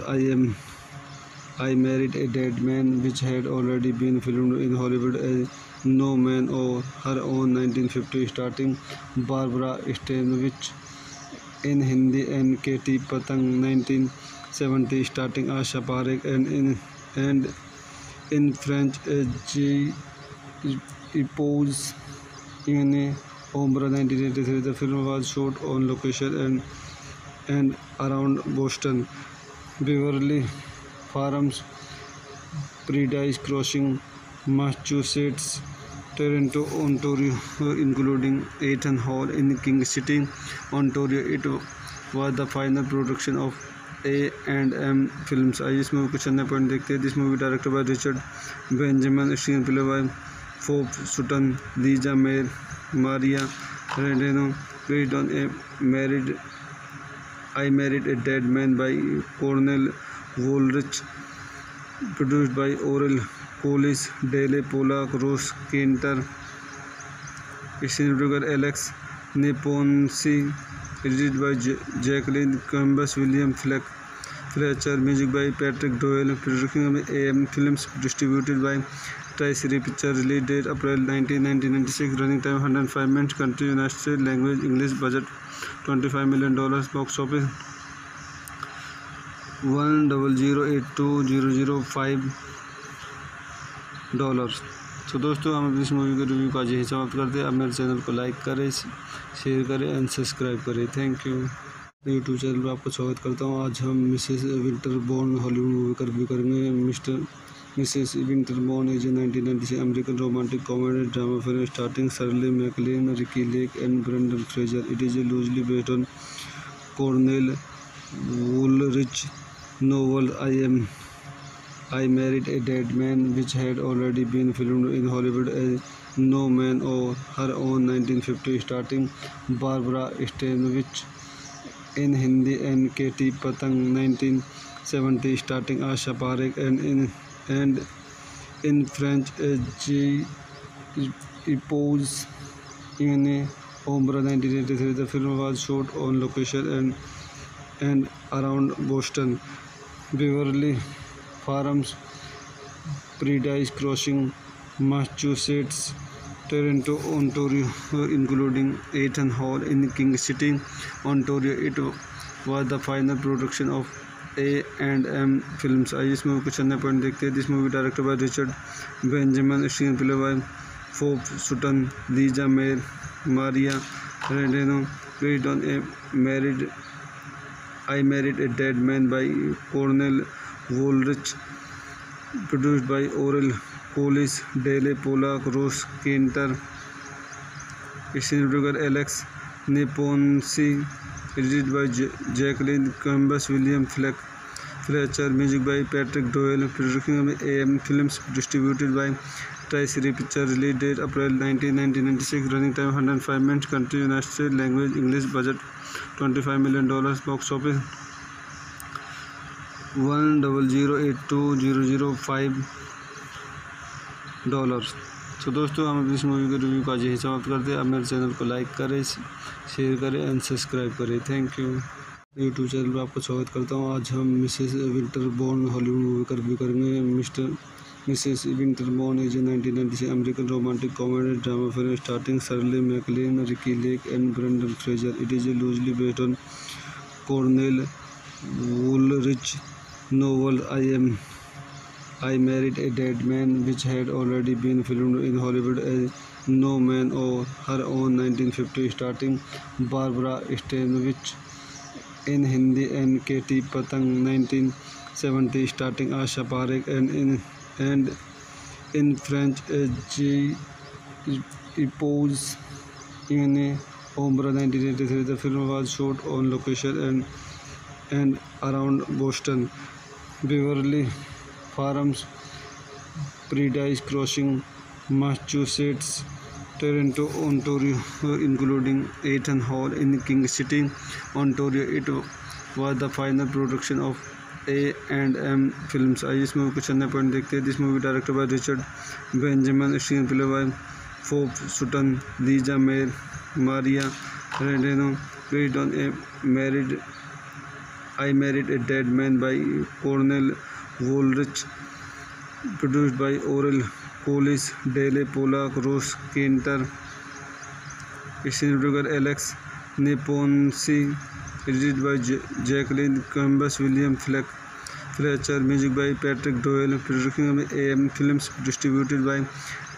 I Married a Dead Man, which had already been filmed in Hollywood as No Man of Her Own 1950, starring Barbara Stanwyck in Hindi and Katie Patang 1970, starting Asha Parekh, and in French J. Epose in Ombra 1983. The film was shot on location and around Boston, Beverly Farms, Paradise Crossing, Massachusetts, Toronto, Ontario, including Eaton Hall in King City, Ontario. It was the final production of A&M Films. आइए इस movie कुछ अन्य point देखते हैं. This movie directed by Richard Benjamin, screenplay by फोर्ब Sutton, Lisa mayor, Maria Radano, based on I Married a Dead Man by Cornel Woolrich, produced by Oral Collis, Dale Polak, Ross Kinter, screenwriter Alex Neponsi, edited by Jacqueline Columbus, William Fletcher, music by Patrick Doyle, production by AM Films, distributed by Tri-City Pictures, release date April 19, 1996, running time 105 minutes, country United States, language English, budget $25 million, box office $1,008,205। तो दोस्तों हम इस movie के review का आज यही समाप्त करते हैं। आप मेरे चैनल को लाइक करें, शेयर करें एंड सब्सक्राइब करें। Thank you. यूट्यूब चैनल पर आपको स्वागत करता हूँ। आज हम मिसेस विंटरबॉर्न हॉलीवुड मूवी का रिव्यू करेंगे। Mrs Winterbourne is a 1996 American romantic comedy drama film starting Shirley MacLaine, Ricki Lake and Brendan Fraser. It is loosely based on Cornell Woolrich novel I Married a Dead Man, which had already been filmed in Hollywood as No Man of Her Own 1950, starring Barbara Stanwyck in Hindi and Katie Patang 1970, starring Asha Parekh and in French as J. Epose in Ombra 1983. The film was shot on location and around Boston, Beverly Farms, Paradise Crossing, Massachusetts, Toronto, Ontario, including Eaton Hall in King City, Ontario. It was the final production of A&M Films. आइए इस movie कुछ अन्य point देखते हैं। This movie director by Richard Benjamin, screenplay by फोर्ब Sutton, Lisa mayor, Maria Radano, based on I Married a Dead Man by Cornell Woolrich, produced by Oral Collis, Dale Pollack, Ross Kenter, screenwriter Alex Neponsi, edited by Jacqueline Columbus, William Fletcher, music by Patrick Doyle, production by AM Films, distributed by Tri-City Pictures, release date April 19, 1996, running time 105 minutes, country United States, language English, budget $25 million, box office $1,008,205। तो दोस्तों हम इस movie के review का आज यही समाप्त करते हैं। आप मेरे चैनल को लाइक करें, शेयर करें एंड सब्सक्राइब करें। Thank you. यूट्यूब चैनल पर आपको स्वागत करता हूँ। आज हम मिसेस विंटरबॉर्न हॉलीवुड मूवी का रिव्यू करेंगे। Mrs Winterbourne is a 1996 American romantic comedy drama film starting Shirley MacLaine, Ricki Lake and Brendan Fraser. It is loosely based on Cornell Woolrich novel I Married a Dead Man, which had already been filmed in Hollywood as No Man of Her Own 1950, starring Barbara Stanwyck in Hindi and Katie Patang 1970, starring Asha Parekh and in French as J. Epose in Ombra 1983. The film was shot on location and around Boston, Beverly Farms, Paradise Crossing, Massachusetts, Toronto, Ontario, including Eaton Hall in King City, Ontario. It was the final production of A&M Films. आइए इस movie कुछ अन्य point देखते हैं। This movie director by Richard Benjamin, screenplay by फोर्ब Sutton, Lisa mayor, Maria Radano, based on I Married a Dead Man by Cornell Woolrich, produced by Oral Collis, Dale Pollack, Ross Kenter, screenwriter Alex Neponsi, edited by Jacqueline Columbus, William Fletcher, music by Patrick Doyle, production by AM Films, distributed by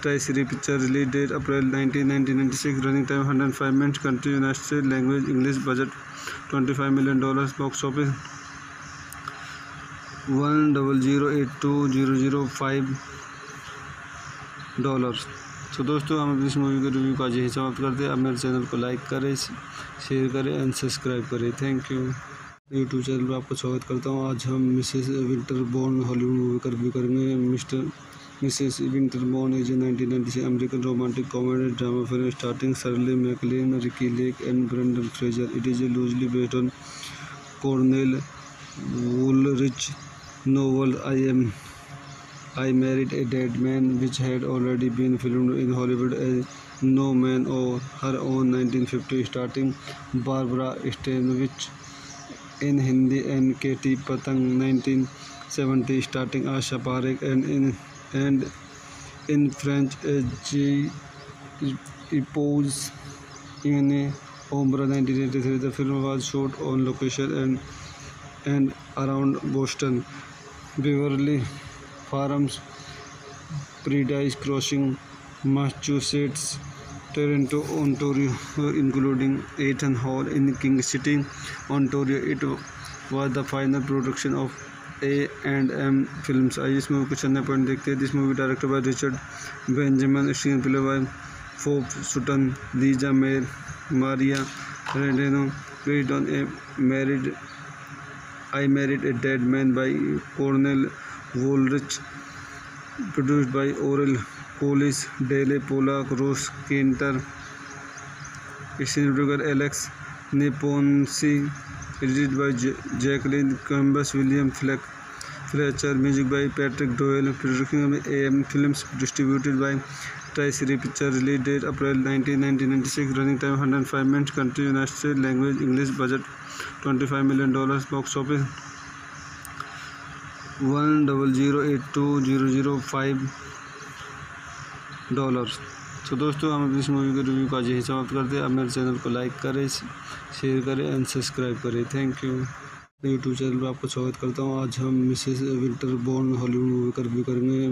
Tri-City Pictures, release date April 19, 1996, running time 105 minutes, country United States, language English, budget $25 million, box office $1,008,205। तो दोस्तों हम इस movie के review का आज यही समाप्त करते हैं। आप मेरे चैनल को लाइक करें, शेयर करें एंड सब्सक्राइब करें। Thank you. यूट्यूब चैनल पर आपको स्वागत करता हूँ। आज हम मिसेस विंटरबॉर्न हॉलीवुड मूवी का रिव्यू करेंगे। Mrs Winterbourne is a 1996 American romantic comedy drama film starting Shirley MacLaine, Ricki Lake and Brendan Fraser. It is loosely based on Cornell Woolrich novel I Married a Dead Man, which had already been filmed in Hollywood as No Man और Her Own 1950 starting Barbara Stanwyck in Hindi and Katie Patang 1970 starting Asha Parekh and in French J. Epose in Ombre 1983. The film was shot on location and around Boston, Beverly Farms, Paradise Crossing, Massachusetts, Toronto, Ontario, including Eaton Hall in King City, Ontario. It was the final production of A&M Films. आइए इस movie कुछ अन्य point देखते हैं. This movie directed by Richard Benjamin, screenplay by फोर्ब Sutton, Lisa mayor, Maria Radano, based on a married I Married a Dead Man by Cornel Woolrich, produced by Oral Collis, Dale Polak, Ross Kinter, cinematographer Alex Neponsi, edited by Jacqueline Columbus, William Fletcher, music by Patrick Doyle, production by AM Films, distributed by Tri-City Pictures, release date April 19, 1996, running time 105 minutes, country United States, language English, budget $25 million, box office $1,008,205. तो दोस्तों हम अपनी इस movie के review का यही समाप्त करते हैं. अब मेरे चैनल को लाइक करें, शेयर करें एंड सब्सक्राइब करें. Thank you. यूट्यूब चैनल पर आपको स्वागत करता हूँ. आज हम मिसेस विंटरबॉर्न हॉलीवुड मूवी का रिव्यू करेंगे.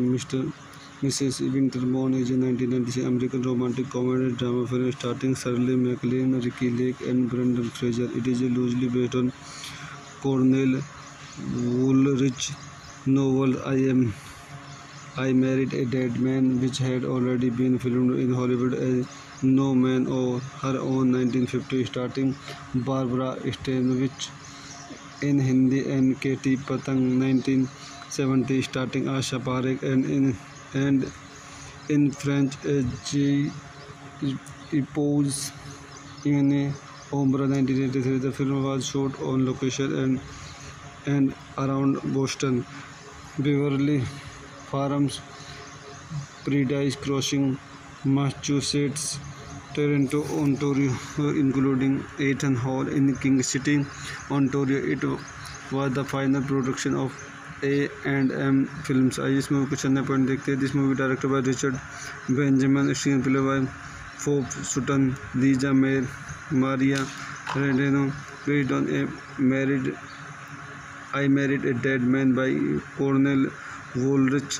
Mrs Winterbourne is 1996 American romantic comedy drama film starting Shirley MacLaine, Ricki Lake and Brendan Fraser. It is loosely based on Cornell Woolrich novel I Married a Dead Man, which had already been filmed in Hollywood as No Man or Her Own 1950, starting Barbara Stanwyck in Hindi and Katie Patang 1970 starting Asha Parekh and in French J. Epose in Ombre 1983. The film was shot on location and around Boston, Beverly Farms, Paradise Crossing, Massachusetts, Toronto, Ontario, including Eaton Hall in King City, Ontario. It was the final production of A&M Films. आइए इस movie कुछ अन्य point देखते हैं. This movie directed by Richard Benjamin, screenplay by फोर्ब Sutton, Lisa mayor, Maria Radano, based on a I Married a Dead Man by Cornel Woolrich,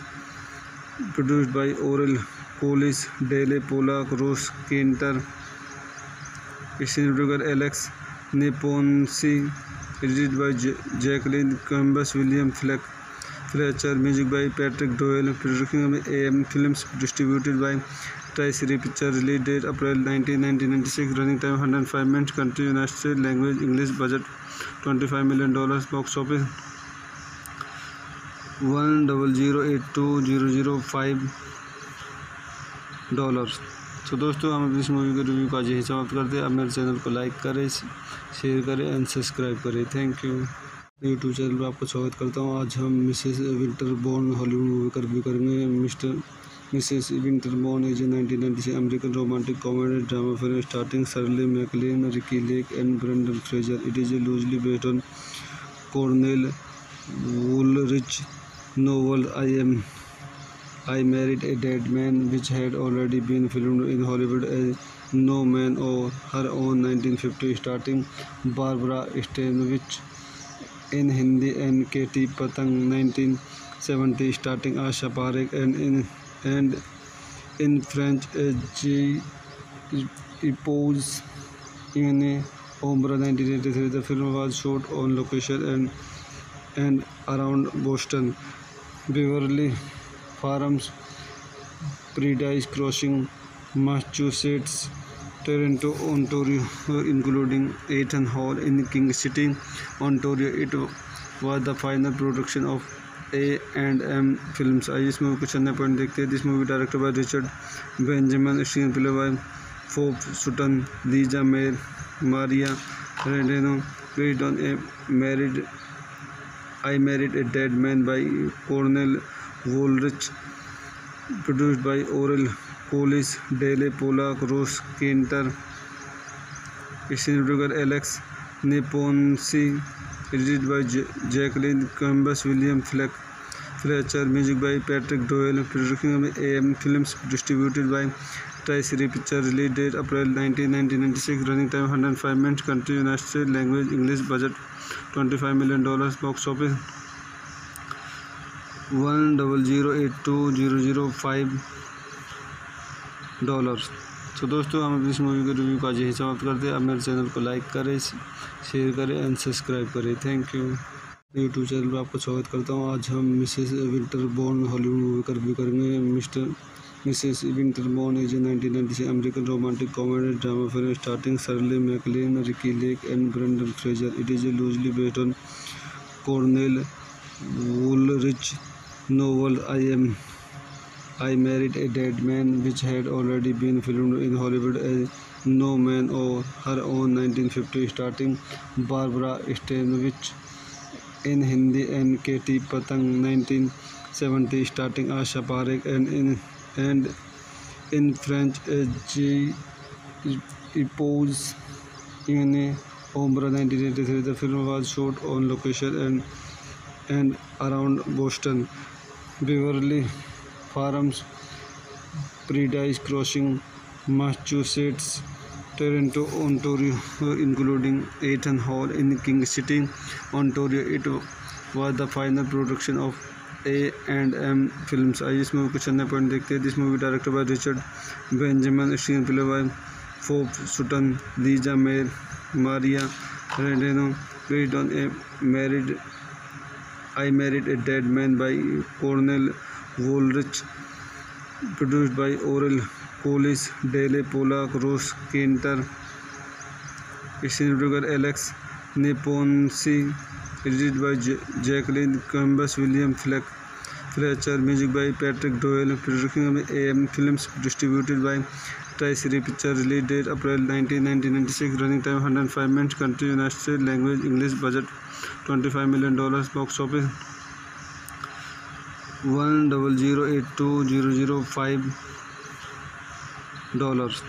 produced by Oral Collis, Dale Polak, Ross Kinter, cinematographer Alex Neponsi, edited by Jacqueline Columbus, William Fletcher, music by Patrick Doyle, production by AM Films, distributed by Tri-City Pictures, release date April 19, 1996, running time 105 minutes, country United States, language English, budget $25 million, box office $1,008,205. तो दोस्तों हम अपनी इस movie के review का यही समाप्त करते हैं. अब मेरे चैनल को लाइक करें, शेयर करें एंड सब्सक्राइब करें. Thank you. यूट्यूब चैनल पर आपको स्वागत करता हूँ. आज हम मिसेस विंटरबॉर्न हॉलीवुड मूवी का रिव्यू करेंगे. Mrs Winterbourne is 1996 American romantic comedy drama film starting Shirley MacLaine, Ricki Lake and Brendan Fraser. It is loosely based on Cornell Woolrich novel I Married a Dead Man, which had already been filmed in Hollywood as No Man or Her Own 1950, starting Barbara Stanwyck in Hindi and Katie Patang 1970 starting Asha Parekh and in French J. Epose in Ombre 1983. The film was shot on location and around Boston, Beverly Farms, Paradise Crossing, Massachusetts, Toronto, Ontario, including Eaton Hall in King City, Ontario. It was the final production of A&M Films. आइए इस movie कुछ अन्य point देखते हैं. This movie directed by Richard Benjamin, screenplay by फोर्ब Sutton, Lisa mayor, Maria Radano, based on a I Married a Dead Man by Cornel Woolrich, produced by Oral Colis, Dele, Polak, Ross, Kinter, Schneider, Alex Neponsi, edited by Jacqueline Columbus, William Fletcher, music by Patrick Doyle, production by AM Films, distributed by Tri-City Pictures, release date April 19, 1996, running time 105 minutes, country United States, language English, budget $25 million, box office $1,008,205। तो दोस्तों हम इस movie के review का आज यही समाप्त करते हैं। आप मेरे चैनल को लाइक करें, शेयर करें एंड सब्सक्राइब करें। Thank you. यूट्यूब चैनल पर आपको स्वागत करता हूँ। आज हम मिसेस विंटरबॉर्न हॉलीवुड मूवी का रिव्यू करेंगे। Mrs Winterbourne is a 1996 American romantic comedy drama film starting Shirley MacLaine, Ricki Lake and Brendan Fraser. It is loosely based on Cornell Woolrich novel I Married a Dead Man, which had already been filmed in Hollywood as No Man of Her Own 1950, starring Barbara Stanwyck in Hindi and Katie Patang 1970, starring Asha Parekh and in French as J. Epose in Ombra 1983. The film was shot on location and around Boston, Beverly Farms, Paradise Crossing, Massachusetts, Toronto, Ontario, including Eaton Hall in King City, Ontario. It was the final production of A&M Films. आइए इस movie को चलने point देखते हैं। This movie director by Richard Benjamin, screenplay by Phoef Sutton, Lisa mayor, Maria Radano, based on I Married a Dead Man by Cornell Woolrich, produced by Oral Colis, Dele, Polak, Ross, Kinter, Schneider, Alex Neponsi, edited by Jacqueline Columbus, William Fletcher, music by Patrick Doyle, production by AM Films, distributed by Tri-City Pictures, release date April 19, 1996, running time 105 minutes, country United States, language English, budget $25 million, box office $1,008,205।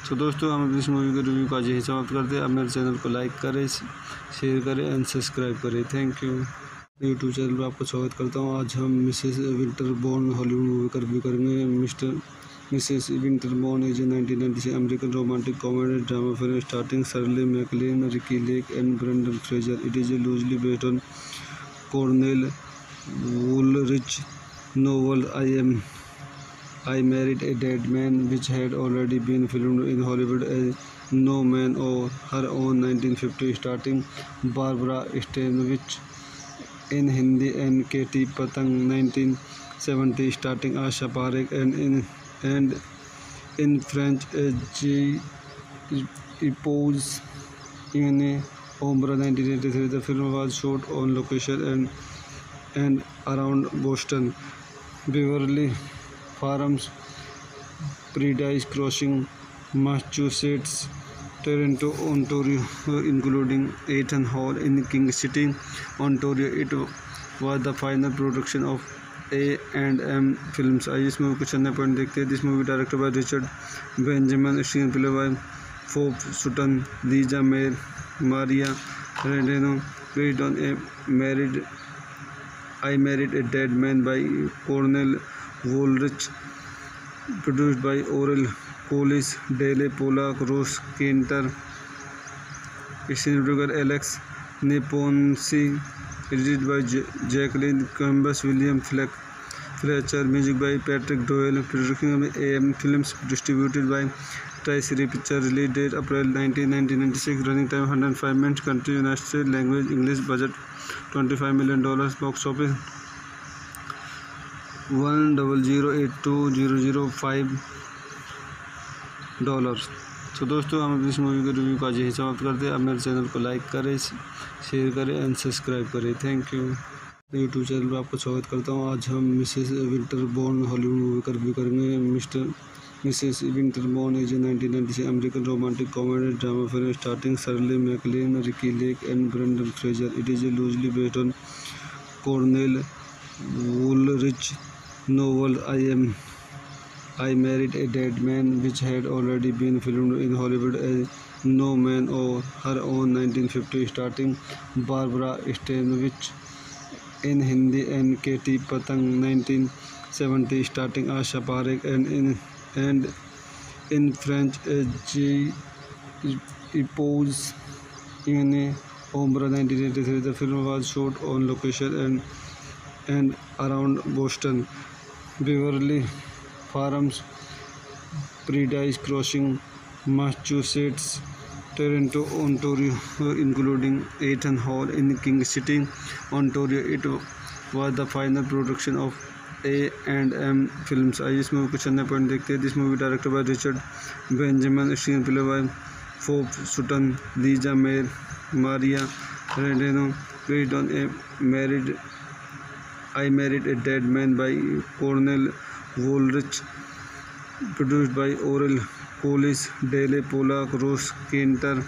तो दोस्तों हम इस movie के review का आज यही समाप्त करते हैं। आप मेरे चैनल को लाइक करें, शेयर करें एंड सब्सक्राइब करें। Thank you. यूट्यूब चैनल पर आपको स्वागत करता हूँ। आज हम मिसेस विंटरबॉर्न हॉलीवुड मूवी का रिव्यू करेंगे। Mrs Winterbourne is a 1996 American romantic comedy drama film starting Shirley MacLaine, Ricki Lake and Brendan Fraser. It is loosely based on Cornell Woolrich novel I Married a Dead Man, which had already been filmed in Hollywood as No Man of Her Own 1950, starring Barbara Stanwyck in Hindi and Katie Patang 1970, starring Asha Parekh and in French as J. Epose in Ombra 1983. The film was shot on location and around Boston, Beverly Farms, Paradise Crossing, Massachusetts, Toronto, Ontario, including Eaton Hall in King City, Ontario. It was the final production of A&M Films. आइए इस movie को चलने point देखते हैं। This movie director by Richard Benjamin, screenplay by Phoef Sutton, Lisa mayor, Maria Radano, based on I Married a Dead Man by Cornell Woolrich, produced by Oral Colis, Dele, Polak, Ross, Kinter, Schneider, Alex Neponsi, edited by Jacqueline Columbus, William Fletcher, music by Patrick Doyle, production by AM Films, distributed by Tri-City Pictures, release date April 19, 1996, running time 105 minutes, country United States, language English, budget $25 million, box office $1,008,205। तो दोस्तों हम इस movie के review का आज यही समाप्त करते हैं। आप मेरे चैनल को लाइक करें, शेयर करें एंड सब्सक्राइब करें। Thank you. यूट्यूब चैनल पर आपको स्वागत करता हूँ। आज हम मिसेस विंटरबॉर्न हॉलीवुड मूवी का रिव्यू करेंगे। Mrs Winterbourne is a 1996 American romantic comedy drama film starting Shirley MacLaine, Ricki Lake and Brendan Fraser. It is loosely based on Cornell Woolrich novel I Married a Dead Man, which had already been filmed in Hollywood as No Man or Her Own 1950, starring Barbara Stanwyck in Hindi and Katie Patang 1970, starring Asha Parekh and in French as J. Epose in Ombra 1983. The film was shot on location and around Boston, Beverly Farms, Paradise Crossing, Massachusetts, Toronto, Ontario, including Eaton Hall in King City, Ontario. It was the final production of A&M Films. आइए इस movie कुछ अन्य point देखते हैं. This movie directed by Richard Benjamin, screenplay by फोर्ब Sutton, Lisa mayor, Maria Radano, based on I Married a Dead Man by Cornel Woolrich, produced by Oral Collis, Dale Pollack, Ross Kenter,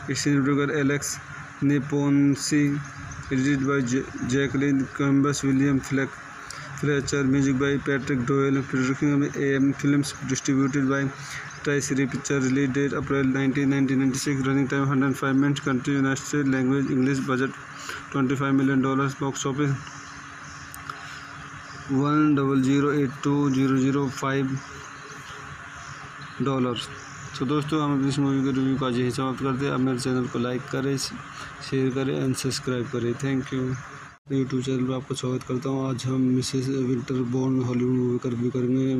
screenwriter Alex Neponsi, edited by Jacqueline Cambus, William Fletcher, music by Patrick Doyle, production by AM Films, distributed by Tri-Series Pictures, release date April 19, 1996, running time 105 minutes, country United States, language English, budget $25 million, box office $1,008,205. तो दोस्तों हम इस movie के review का यही समाप्त करते हैं. आप मेरे चैनल को लाइक करें, शेयर करें एंड सब्सक्राइब करें. Thank you. यूट्यूब चैनल पर आपको स्वागत करता हूँ. आज हम मिसेस विंटरबॉर्न हॉलीवुड मूवी का रिव्यू करेंगे.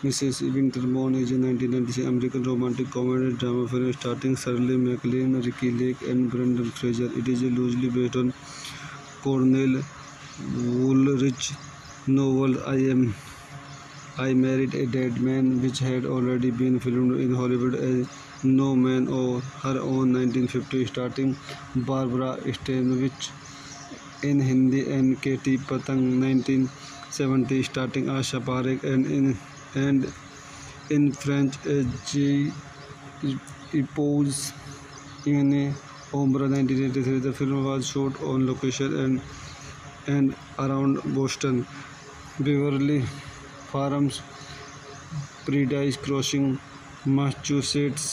Mrs Winterbourne is 1996 American romantic comedy drama film starting Shirley MacLaine, Ricki Lake and Brendan Fraser. It is loosely based on Cornell Woolrich novel I Married a Dead Man, which had already been filmed in Hollywood as No Man or Her Own 1950, starring Barbara Stanwyck in Hindi and Katie Patang 1970, starring Asha Parekh and in French as J. Epose in Ombra 1983. The film was shot on location and around Boston, Beverly Farms, Paradise Crossing, Massachusetts,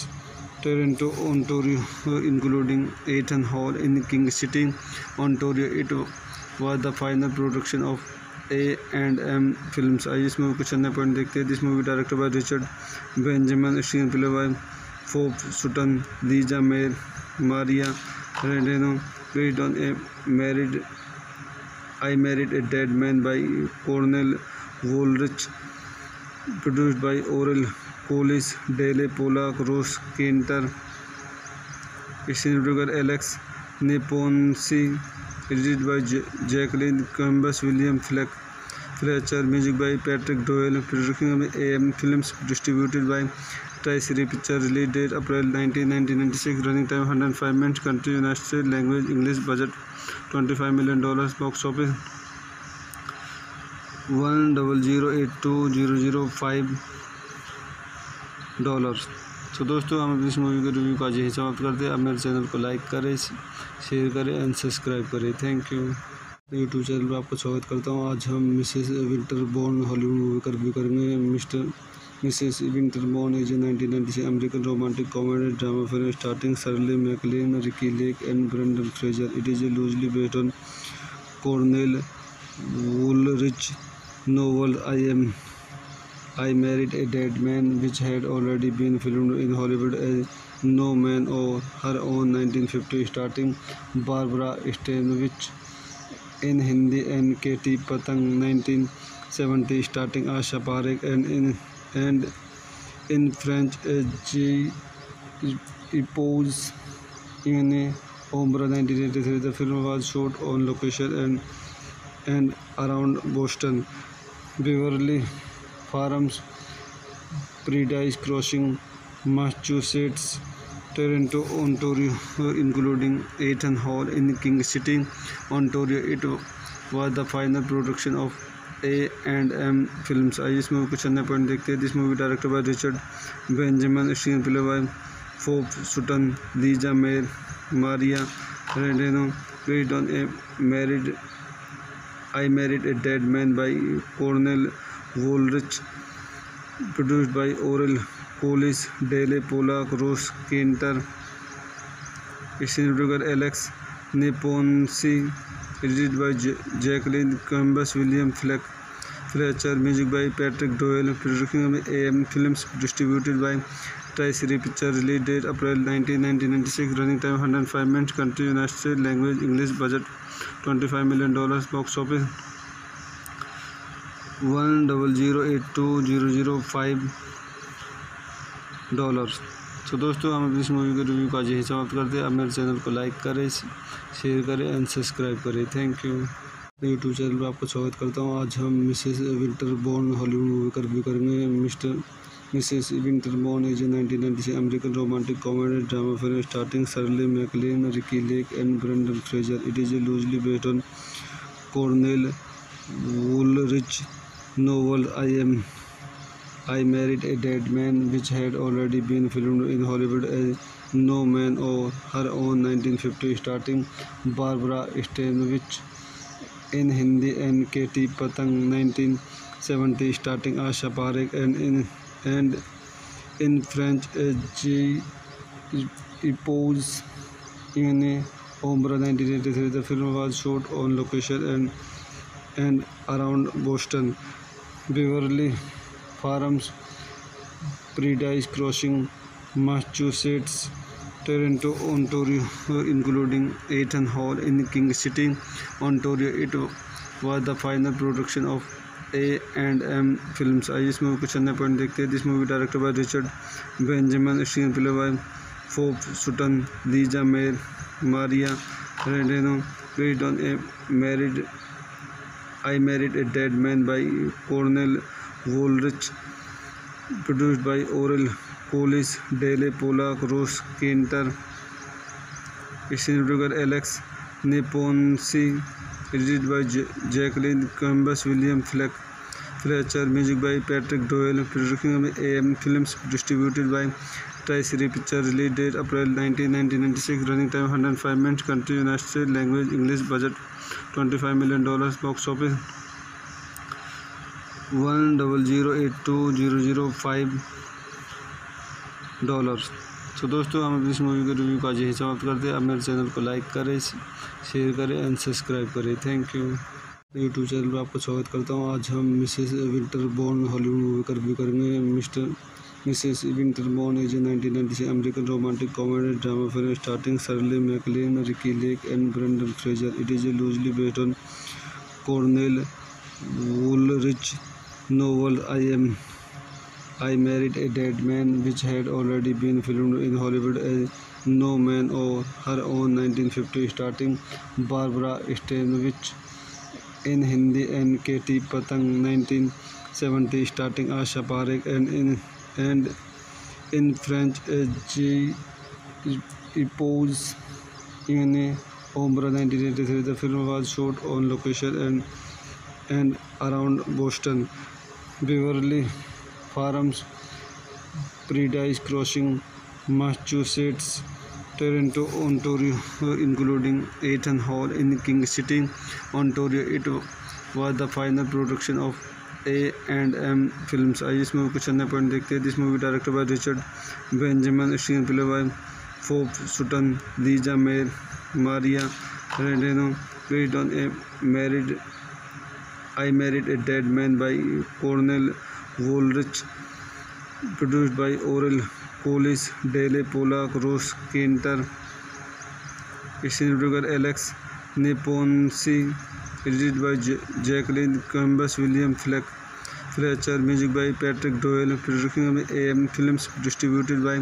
Toronto, Ontario, including Eaton Hall in King City, Ontario. It was the final production of A&M Films. आइए इस movie कुछ अन्य point देखते हैं. This movie directed by Richard Benjamin, screenplay by फोर्ब Sutton, Lisa mayor, Maria Radano, based on I Married a Dead Man by Cornel Woolrich, produced by Oral Collis, Dale Pollack, Ross Kenter, screenwriter Alex Neponsi, edited by Jacqueline Cambus, William Fletcher, music by Patrick Doyle, production by AM Films, distributed by Tri-Series Pictures, release date April 19, 1996, running time 105 minutes, country United States, language English, budget $25 million, box office $1,008,205. तो दोस्तों हम इस movie के review का यही समाप्त करते हैं. आप मेरे चैनल को लाइक करें, शेयर करें एंड सब्सक्राइब करें. Thank you. यूट्यूब चैनल पर आपको स्वागत करता हूँ. आज हम मिसेस विंटरबॉर्न हॉलीवुड मूवी का रिव्यू करेंगे. Mrs Winterbourne is 1996 American romantic comedy drama film starting Shirley MacLaine, Ricki Lake and Brendan Fraser. It is loosely based on Cornell Woolrich novel I Married a Dead Man, which had already been filmed in Hollywood as No Man or Her Own 1950, starring Barbara Stanwyck in Hindi and Katie Patang 1970, starring Asha Parekh and in French as J. Epose in Ombra 1983. The film was shot on location and around Boston, Beverly Farms, Paradise Crossing, Massachusetts, Toronto, Ontario, including Eaton Hall in King City, Ontario. It was the final production of A&M Films. आइए इस movie कुछ अन्य point देखते हैं. This movie directed by Richard Benjamin, screenplay by फोर्ब Sutton, Lisa mayor, Maria Radano, based on I Married a Dead Man by Cornel Woolrich, produced by Oral Collis, Dale Polak, Ross Kinter, Steinberger, Alex Neponsi, edited by Jacqueline Columbus, William Fletcher, music by Patrick Doyle, production by AM Films, distributed by Tri-City Pictures, release date April 19, 1996, running time 105 minutes, country United States, language English, budget $25 million, box office $1,008,205। तो दोस्तों हम इस movie के review का यही समाप्त करते हैं। आप मेरे चैनल को लाइक करें, शेयर करें एंड सब्सक्राइब करें। Thank you. यूट्यूब चैनल पर आपको स्वागत करता हूँ। आज हम मिसेस विंटरबॉर्न हॉलीवुड मूवी का रिव्यू करेंगे। Mrs Winterbourne is a 1996 American romantic comedy drama film starting Shirley MacLaine, Ricki Lake and Brendan Fraser. It is loosely based on Cornell Woolrich novel I Married a Dead Man, which had already been filmed in Hollywood as No Man of Her Own 1950, starring Barbara Stanwyck in Hindi and Katie Patang 1970, starring Asha Parekh and in French as J. Epose in Ombra 1983. The film was shot on location and around Boston, Beverly Farms, Paradise Crossing, Massachusetts, Toronto, Ontario, including Eaton Hall in King City, Ontario. It was the final production of A&M Films। आइए इस movie को चलने point देखते हैं। This movie directed by Richard Benjamin, screenplay by फोर्ब Sutton, Lisa mayor, Maria Radano, based on I Married a Dead Man by Cornel Woolrich, produced by Oral Collis, Dale Polak, Ross Kinter, Steinberger, Alex Neponsi, edited by Jacqueline Columbus, William Fletcher, music by Patrick Doyle, production by AM Films, distributed by Tri-City Pictures, release date April 19, 1996, running time 105 minutes, country United States, language English, budget $25 million, box office $1,008,205। तो दोस्तों हम इस movie के review का यही समाप्त करते हैं। आप मेरे चैनल को लाइक करें, शेयर करें एंड सब्सक्राइब करें। Thank you. यूट्यूब चैनल पर आपको स्वागत करता हूँ। आज हम मिसेस विंटरबॉर्न हॉलीवुड मूवी का रिव्यू करेंगे। Mrs Winterbourne is a 1996 American romantic comedy drama film starting Shirley MacLaine, Ricki Lake and Brendan Fraser. It is loosely based on Cornell Woolrich novel I Married a Dead Man, which had already been filmed in Hollywood as No Man of Her Own 1950, starring Barbara Stanwyck in Hindi and Katie Patang 1970, starring Asha Parekh and in French as J. Epose in Ombra 1983. The film was shot on location and around Boston, Beverly Farms, Paradise Crossing, Massachusetts, Toronto, Ontario, including Eaton Hall in King City, Ontario. It was the final production of A&M Films। आइए इस movie को चलने point देखते हैं। This movie directed by Richard Benjamin, screenplay by फोर्ब Sutton, Lisa mayor, Maria Radano, based on I Married a Dead Man by Cornel Woolrich, produced by Oral Collis, Dale Polak, Ross Kinter, Steinberger, Alex Neponsi, edited by Jacqueline Columbus, William Fletcher, music by Patrick Doyle, production by AM Films, distributed by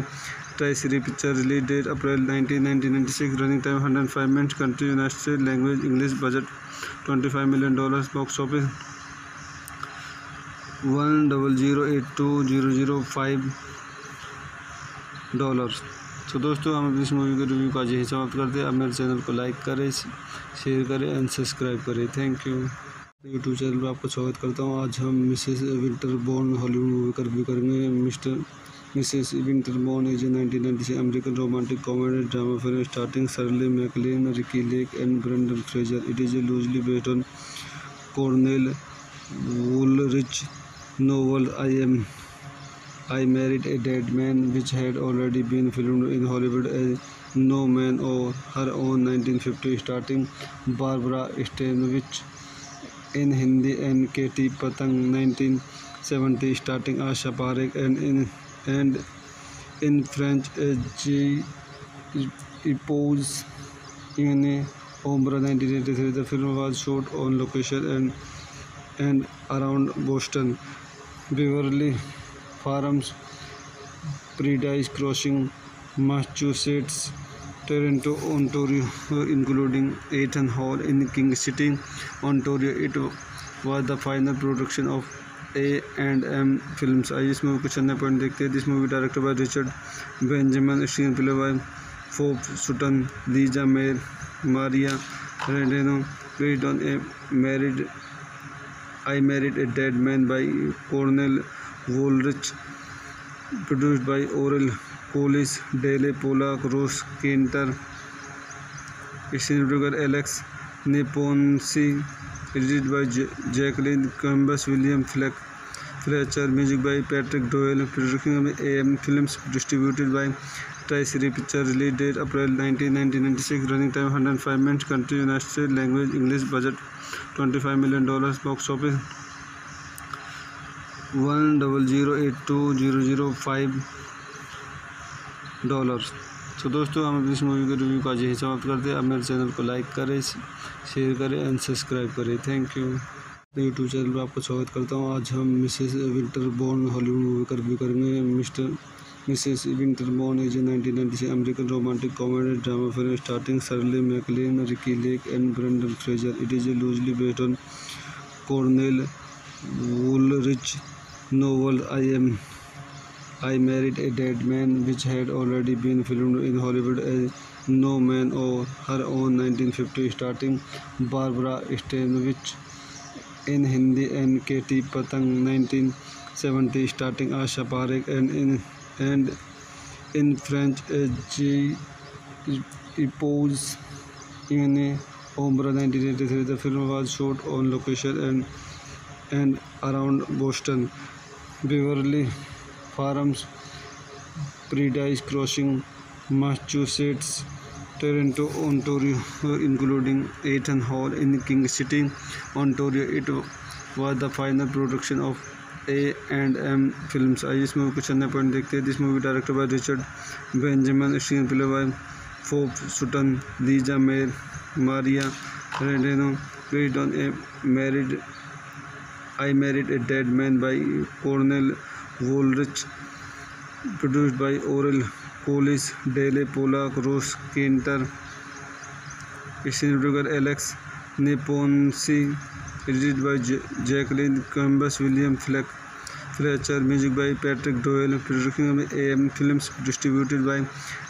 Tri-City Pictures, release date April 19, 1996, running time 105 minutes, country United States, language English, budget $25 million, box office $1,008,205। तो दोस्तों हम इस movie के review का यही समाप्त करते हैं। आप मेरे चैनल को लाइक करें, शेयर करें एंड सब्सक्राइब करें। Thank you. यूट्यूब चैनल पर आपको स्वागत करता हूँ। आज हम मिसेस विंटरबॉर्न हॉलीवुड मूवी का रिव्यू करेंगे। Mrs Winterbourne is a 1996 American romantic comedy drama film starting Shirley MacLaine, Ricki Lake and Brendan Fraser. It is loosely based on Cornel Woolrich novel I Married a Dead Man, which had already been filmed in Hollywood as No Man or Her Own 1950, starring Barbara Stanwyck in Hindi and Katie Patang 1970, starring Asha Parekh and in French as J. Epose in Ombra 1983. The film was shot on location and around Boston, Beverly Farms, Paradise Crossing, Massachusetts, Toronto, Ontario, including Eaton Hall in King City, Ontario. It was the final production of A&M Films. आइए इस movie को चलने point देखते हैं. This movie directed by Richard Benjamin, screenplay by फोर्ब Sutton, Lisa mayor, Maria Radano, based on I Married a Dead Man by Cornel Woolrich, produced by Oral Collis, Dale Polak, Ross Kinter, cinematographer Alex Neponsi, edited by Jacqueline Cambus, William Fletcher, music by Patrick Doyle, production by AM Films, distributed by Tri-City Pictures, release date April 19, 1996, running time 105 minutes, country United States, language English, budget $25 million, box office $1,008,205. तो दोस्तों हम इस movie के review का आज यही समाप्त करते हैं. आप मेरे चैनल को लाइक करें, शेयर करें एंड सब्सक्राइब करें. Thank you. यूट्यूब चैनल पर आपको स्वागत करता हूँ. आज हम मिसेस विंटरबॉर्न हॉलीवुड मूवी का रिव्यू करेंगे. Mrs Winterbourne is 1996 American romantic comedy drama film starting Shirley MacLaine, Ricki Lake and Brendan Fraser. It is loosely based on Cornell Woolrich novel I Married a Dead Man, which had already been filmed in Hollywood as No Man or Her Own 1950, starring Barbara Stanwyck in Hindi and Katie Patang 1970, starring Asha Parekh and in French as J. Epose in Ombra 1983. The film was shot on location and around Boston, Beverly Farms, Paradise Crossing, Massachusetts, Toronto, Ontario, including Eaton Hall in King City, Ontario. It was the final production of A&M Films. आइए इस movie को चलने point देखते हैं. This movie directed by Richard Benjamin, screenplay by फोर्ब Sutton, Lisa mayor, Maria Radano, based on I Married a Dead Man by Cornel Woolrich, produced by Oral Collis, Dale Polak, Ross Kinter, cinematographer Alex Neponsi, edited by Jacqueline Cambus, William Fletcher, music by Patrick Doyle, production by AM Films, distributed by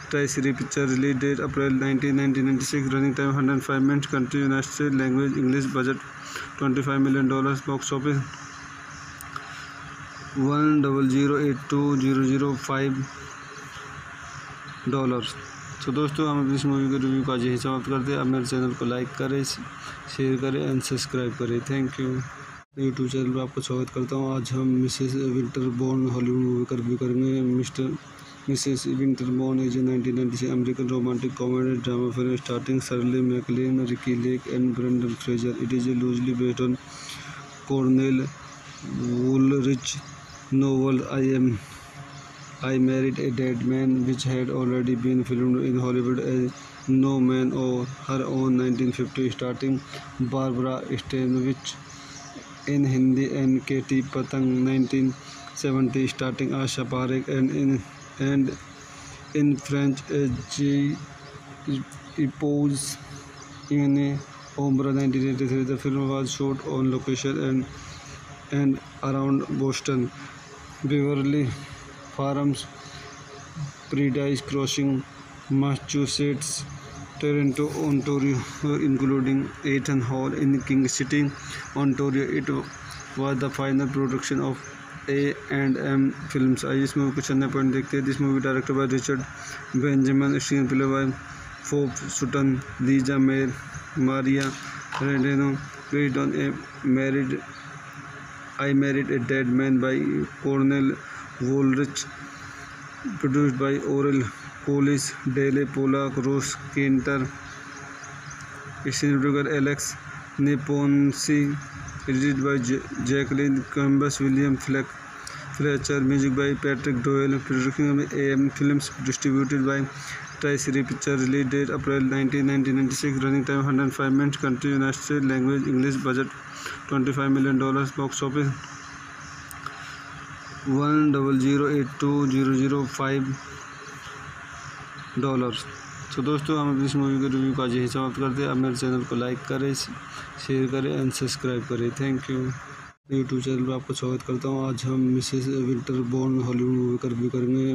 Tri-City Pictures, release date April 19, 1996, running time 105 minutes, country United States, language English, budget $25 million, box office $1,008,205. तो दोस्तों हम इस movie के review का आज यही समाप्त करते हैं. आप मेरे चैनल को लाइक करें, शेयर करें एंड सब्सक्राइब करें. Thank you. यूट्यूब चैनल पर आपको स्वागत करता हूँ. आज हम मिसेस विंटरबॉर्न हॉलीवुड मूवी का रिव्यू करेंगे. Mrs Winterbourne is 1996 American romantic comedy drama film starting Shirley MacLaine, Ricki Lake and Brendan Fraser. It is loosely based on Cornell Woolrich novel I Married a Dead Man, which had already been filmed in Hollywood as No Man or Her Own 1950, starring Barbara Stanwyck in Hindi and Katie Patang 1970, starring Asha Parekh and in French as J. Epose in Ombra 1983. The film was shot on location and around Boston, Beverly Farms, Paradise Crossing, Massachusetts, Toronto, Ontario, including Eaton Hall in King City, Ontario. It was the final production of A&M Films. आइए इस movie को चलने point देखते हैं. This movie directed by Richard Benjamin, screenplay by फोर्ब Sutton, Lisa mayor, Maria Radano, based on I Married a Dead Man by Cornel Woolrich, produced by Oral Collis, Dale Pollack, Ross Kinter, screenwriter Alex Neponsi, edited by Jacqueline Columbus, William Fletcher, music by Patrick Doyle, production by AM Films, distributed by Tri-City Pictures, release date April 19, 1996, running time 105 minutes, country United States, language English, budget $25 million, box office $1,008,205। तो दोस्तों हम इस movie के review का आज यही समाप्त करते हैं। आप मेरे चैनल को लाइक करें, शेयर करें एंड सब्सक्राइब करें। Thank you. यूट्यूब चैनल पर आपको स्वागत करता हूँ। आज हम मिसेस विंटरबॉर्न हॉलीवुड मूवी का रिव्यू करेंगे।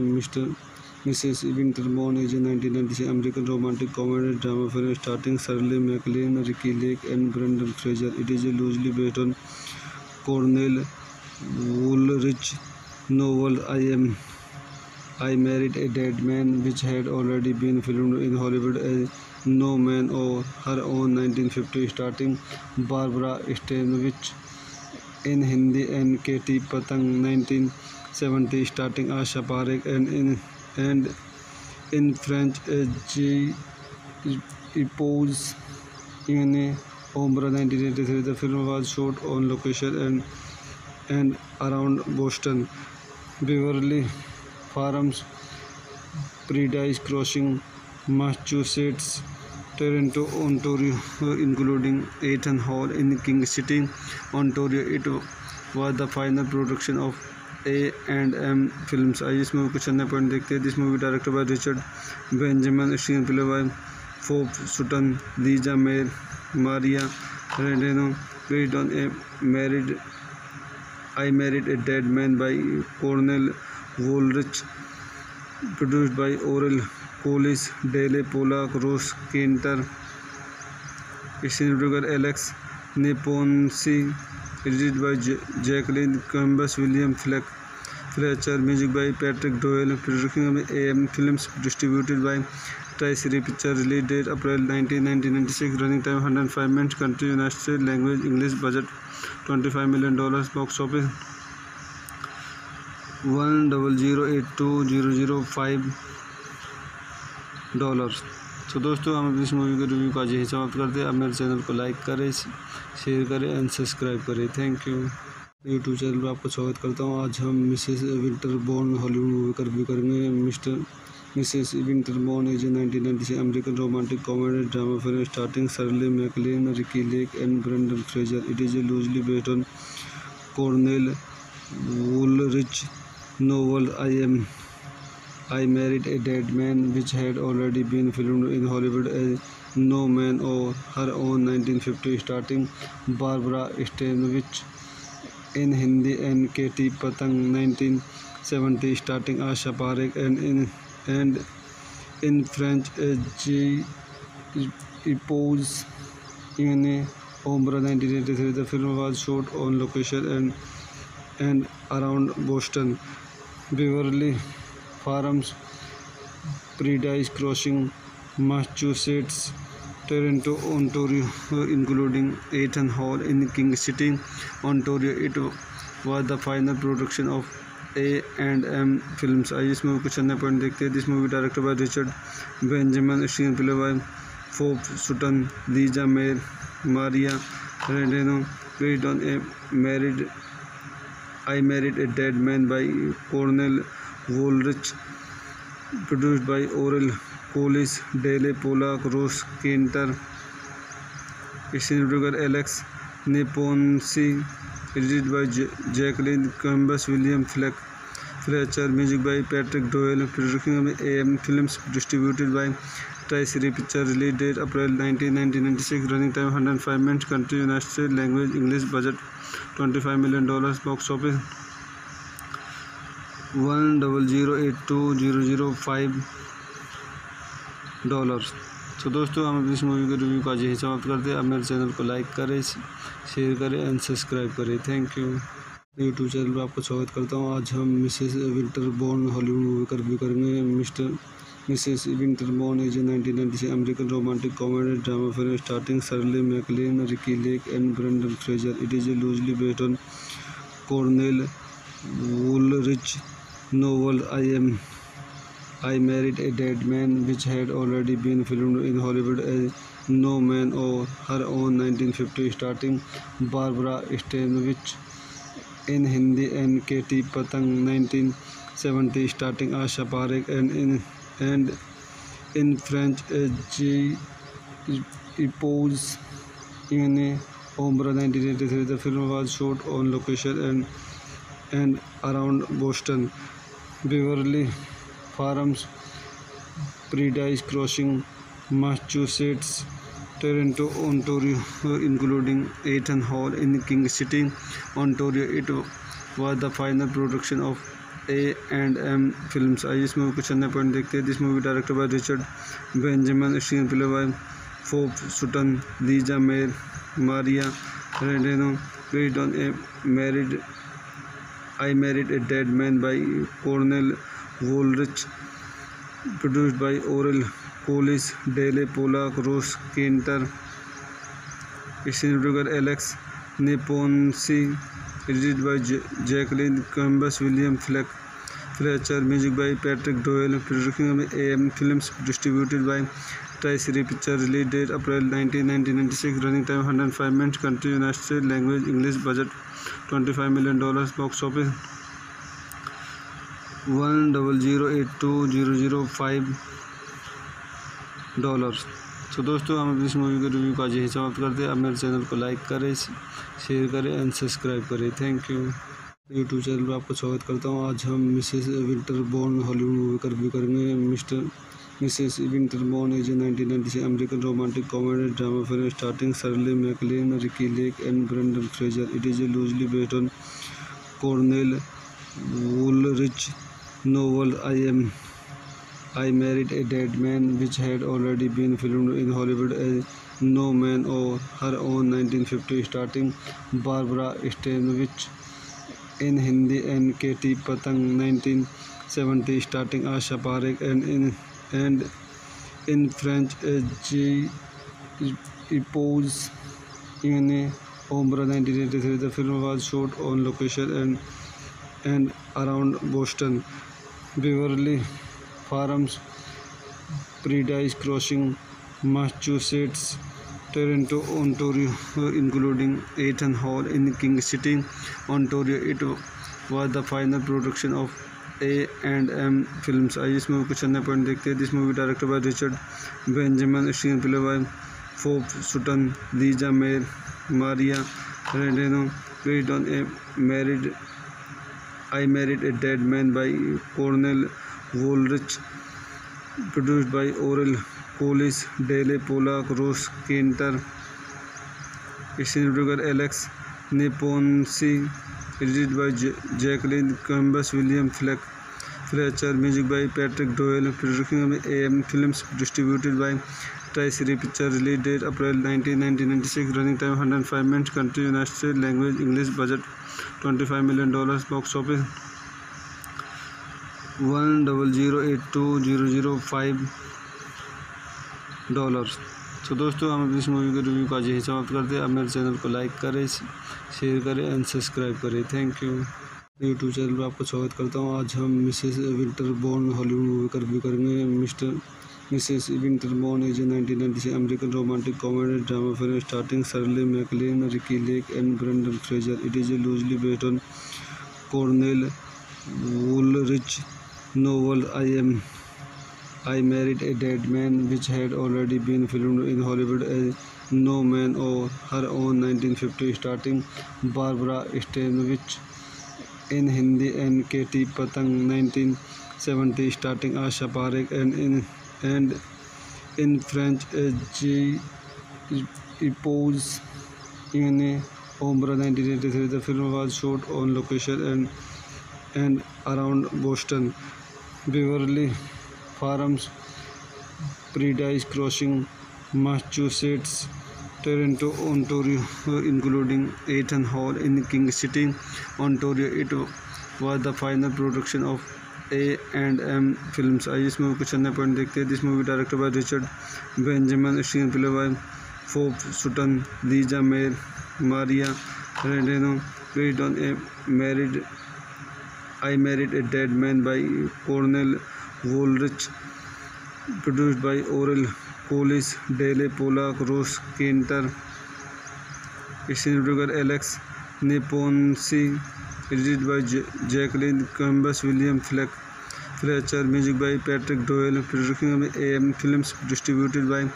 Mrs Winterbourne is 1996 American romantic comedy drama film starting Shirley MacLaine, Ricki Lake and Brendan Fraser. It is loosely based on Cornel Woolrich novel I Married a Dead Man, which had already been filmed in Hollywood as No Man of Her Own 1950, starring Barbara Stanwyck in Hindi and Katie Patang 1970, starring Asha Parekh and in French as J. Epose in Ombra 1983. The film was shot on location and around Boston, Beverly Farms, Paradise Crossing, Massachusetts, Toronto, Ontario, including Eaton Hall in King City, Ontario. It was the final production of A&M Films. आइए इस movie कुछ अन्य point देखते हैं। This movie director by Richard Benjamin, screenplay by Phoef Sutton, Lisa mayor, Maria Radano, based on I Married a Dead Man by Cornel Woolrich, produced by Oral Collis, Dale Pollack, Ross Kinter, screenwriter Alex Neponsi, edited by Jacqueline Columbus, William Fletcher, music by Patrick Doyle, production by AM Films, distributed by Tri-City Pictures, release date April 19, 1996, running time 105 minutes, country United States, language English, budget $25 million, box office $1,008,205। तो दोस्तों हम इस movie के review का आज यही समाप्त करते हैं। आप मेरे चैनल को लाइक करें, शेयर करें एंड सब्सक्राइब करें। Thank you. यूट्यूब चैनल पर आपको स्वागत करता हूँ। आज हम मिसेस विंटरबॉर्न हॉलीवुड मूवी का रिव्यू करेंगे। Mrs Winterbourne is 1996 American romantic comedy drama film starting Shirley MacLaine, Ricki Lake and Brendan Fraser. It is loosely based on Cornel Woolrich novel I Married a Dead Man, which had already been filmed in Hollywood as No Man of Her Own 1950, starring Barbara Stanwyck in Hindi and Katie Patang 1970, starring Asha Parekh and in French as J. Epose in Ombra 1983. The film was shot on location and around Boston, Beverly Farms, Paradise Crossing, Massachusetts, Toronto, Ontario, including Eaton Hall in King City, Ontario. It was the final production of A&M Films. आइए इस movie कुछ अन्य point देखते हैं। This movie director by Richard Benjamin, screenplay by Phoef Sutton, Lisa mayor, Maria Radano, based on I Married a Dead Man by Cornel Woolrich, produced by Oral Collis, Dale Pollack, Ross Kinter, screenwriter Alex Neponsi, edited by Jacqueline Columbus, William Fletcher, music by Patrick Doyle, production by AM Films, distributed by Tri-City Pictures, release date April 19, 1996, running time 105 minutes, country United States, language English, budget $25 million, box office $1,008,205। तो दोस्तों हम इस movie के review का आज यही समाप्त करते हैं। आप मेरे चैनल को लाइक करें, शेयर करें एंड सब्सक्राइब करें। Thank you. यूट्यूब चैनल पर आपको स्वागत करता हूँ। आज हम मिसेस विंटरबॉर्न हॉलीवुड मूवी का रिव्यू करेंगे। Mrs Winterbourne is 1996 American romantic comedy drama film starting Shirley MacLaine, Ricki Lake and Brendan Fraser. It is loosely based on Cornel Woolrich novel I Married a Dead Man, which had already been filmed in Hollywood as No Man or Her Own 1950, starring Barbara Stanwyck in Hindi and Katie Patang 1970, starring Asha Parekh and in French as J. Epose in Ombre 1983. The film was shot on location and around Boston, Beverly Farms, Paradise Crossing, Massachusetts, Toronto, Ontario, including Eaton Hall in King City, Ontario. It was the final production of A&M Films. आइए इस movie को चलने point देखते हैं. This movie directed by Richard Benjamin, screenplay by फोर्ब Sutton, Lisa mayor, Maria Radano, based on I Married a Dead Man by Cornel Woolrich, produced by Oral Collis, Dale Polak, Ross Kinter, screenwriter Alex Neponsi, edited by Jacqueline Columbus, William Fletcher, music by Patrick Doyle, production by AM Films, distributed by Tri-City Pictures, release date April 19, 1996, running time 105 minutes, country United States, language English, budget $25 million, box office $1,082,005. तो दोस्तों हम इस movie के review का आज यही समाप्त करते हैं. आप मेरे चैनल को लाइक करें, शेयर करें एंड सब्सक्राइब करें. Thank you. यूट्यूब चैनल पर आपको स्वागत करता हूँ. आज हम मिसेस विंटरबॉर्न हॉलीवुड मूवी का रिव्यू करेंगे. Mrs Winterbourne is a 1996 American romantic comedy drama film starting Shirley MacLaine, Ricki Lake and Brendan Fraser. It is loosely based on Cornell Woolrich novel I Married a Dead Man, which had already been filmed in Hollywood as No Man or Her Own 1950, starring Barbara Stanwyck in Hindi and Katie Patang 1970, starring Asha Parekh and in French as J. Epose in Ombre 1983. The film was shot on location and around Boston, Beverly Farms, Paradise Crossing, Massachusetts, Toronto, Ontario, including Eaton Hall in King City, Ontario. It was the final production of A&M Films. आइए इस movie को चलने point देखते हैं. This movie directed by Richard Benjamin, screenplay by फोर्ब Sutton, Lisa mayor, Maria Radano, based on I Married a Dead Man by Cornel Woolrich, produced by Oral Collis, Dale Polak, Ross Kinter, screenwriter Alex Neponsi, edited by Jacqueline Columbus, William Fletcher, music by Patrick Doyle, production by AM Films, distributed by Tri-City Pictures, release date April 19, 1996, running time 105 minutes, country United States, language English, budget $25 million, box office $1,082,005. तो दोस्तों हम इस movie के review का आज यही समाप्त करते हैं. आप मेरे चैनल को लाइक करें, शेयर करें एंड सब्सक्राइब करें. Thank you. यूट्यूब चैनल पर आपको स्वागत करता हूँ. आज हम मिसेस विंटरबॉर्न हॉलीवुड मूवी का रिव्यू करेंगे. Mrs Winterbourne is a 1996 American romantic comedy drama film starting Shirley MacLaine, Ricki Lake and Brendan Fraser. It is loosely based on Cornell Woolrich novel I Married a Dead Man, which had already been filmed in Hollywood as No Man or Her Own 1950, starring Barbara Stanwyck in Hindi and Katie Patang 1970, starring Asha Parekh and in French as J. Epose in Ombre 1983. The film was shot on location and around Boston, Beverly Farms, Paradise Crossing, Massachusetts, Toronto, Ontario, including Eaton Hall in King City, Ontario. It was the final production of A&M Films. आइए इस movie को चलने point देखते हैं. This movie directed by Richard Benjamin, screenplay by फोर्ब Sutton, Lisa mayor, Maria Radano, based on I Married a Dead Man by Cornel Woolrich, produced by Oral Collis, Dale Pollack, Ross Kinter, Screenwriter Alex Neponsi, edited by Jacqueline Cambus, William Fletcher, music by Patrick Doyle, production by AM Films, distributed by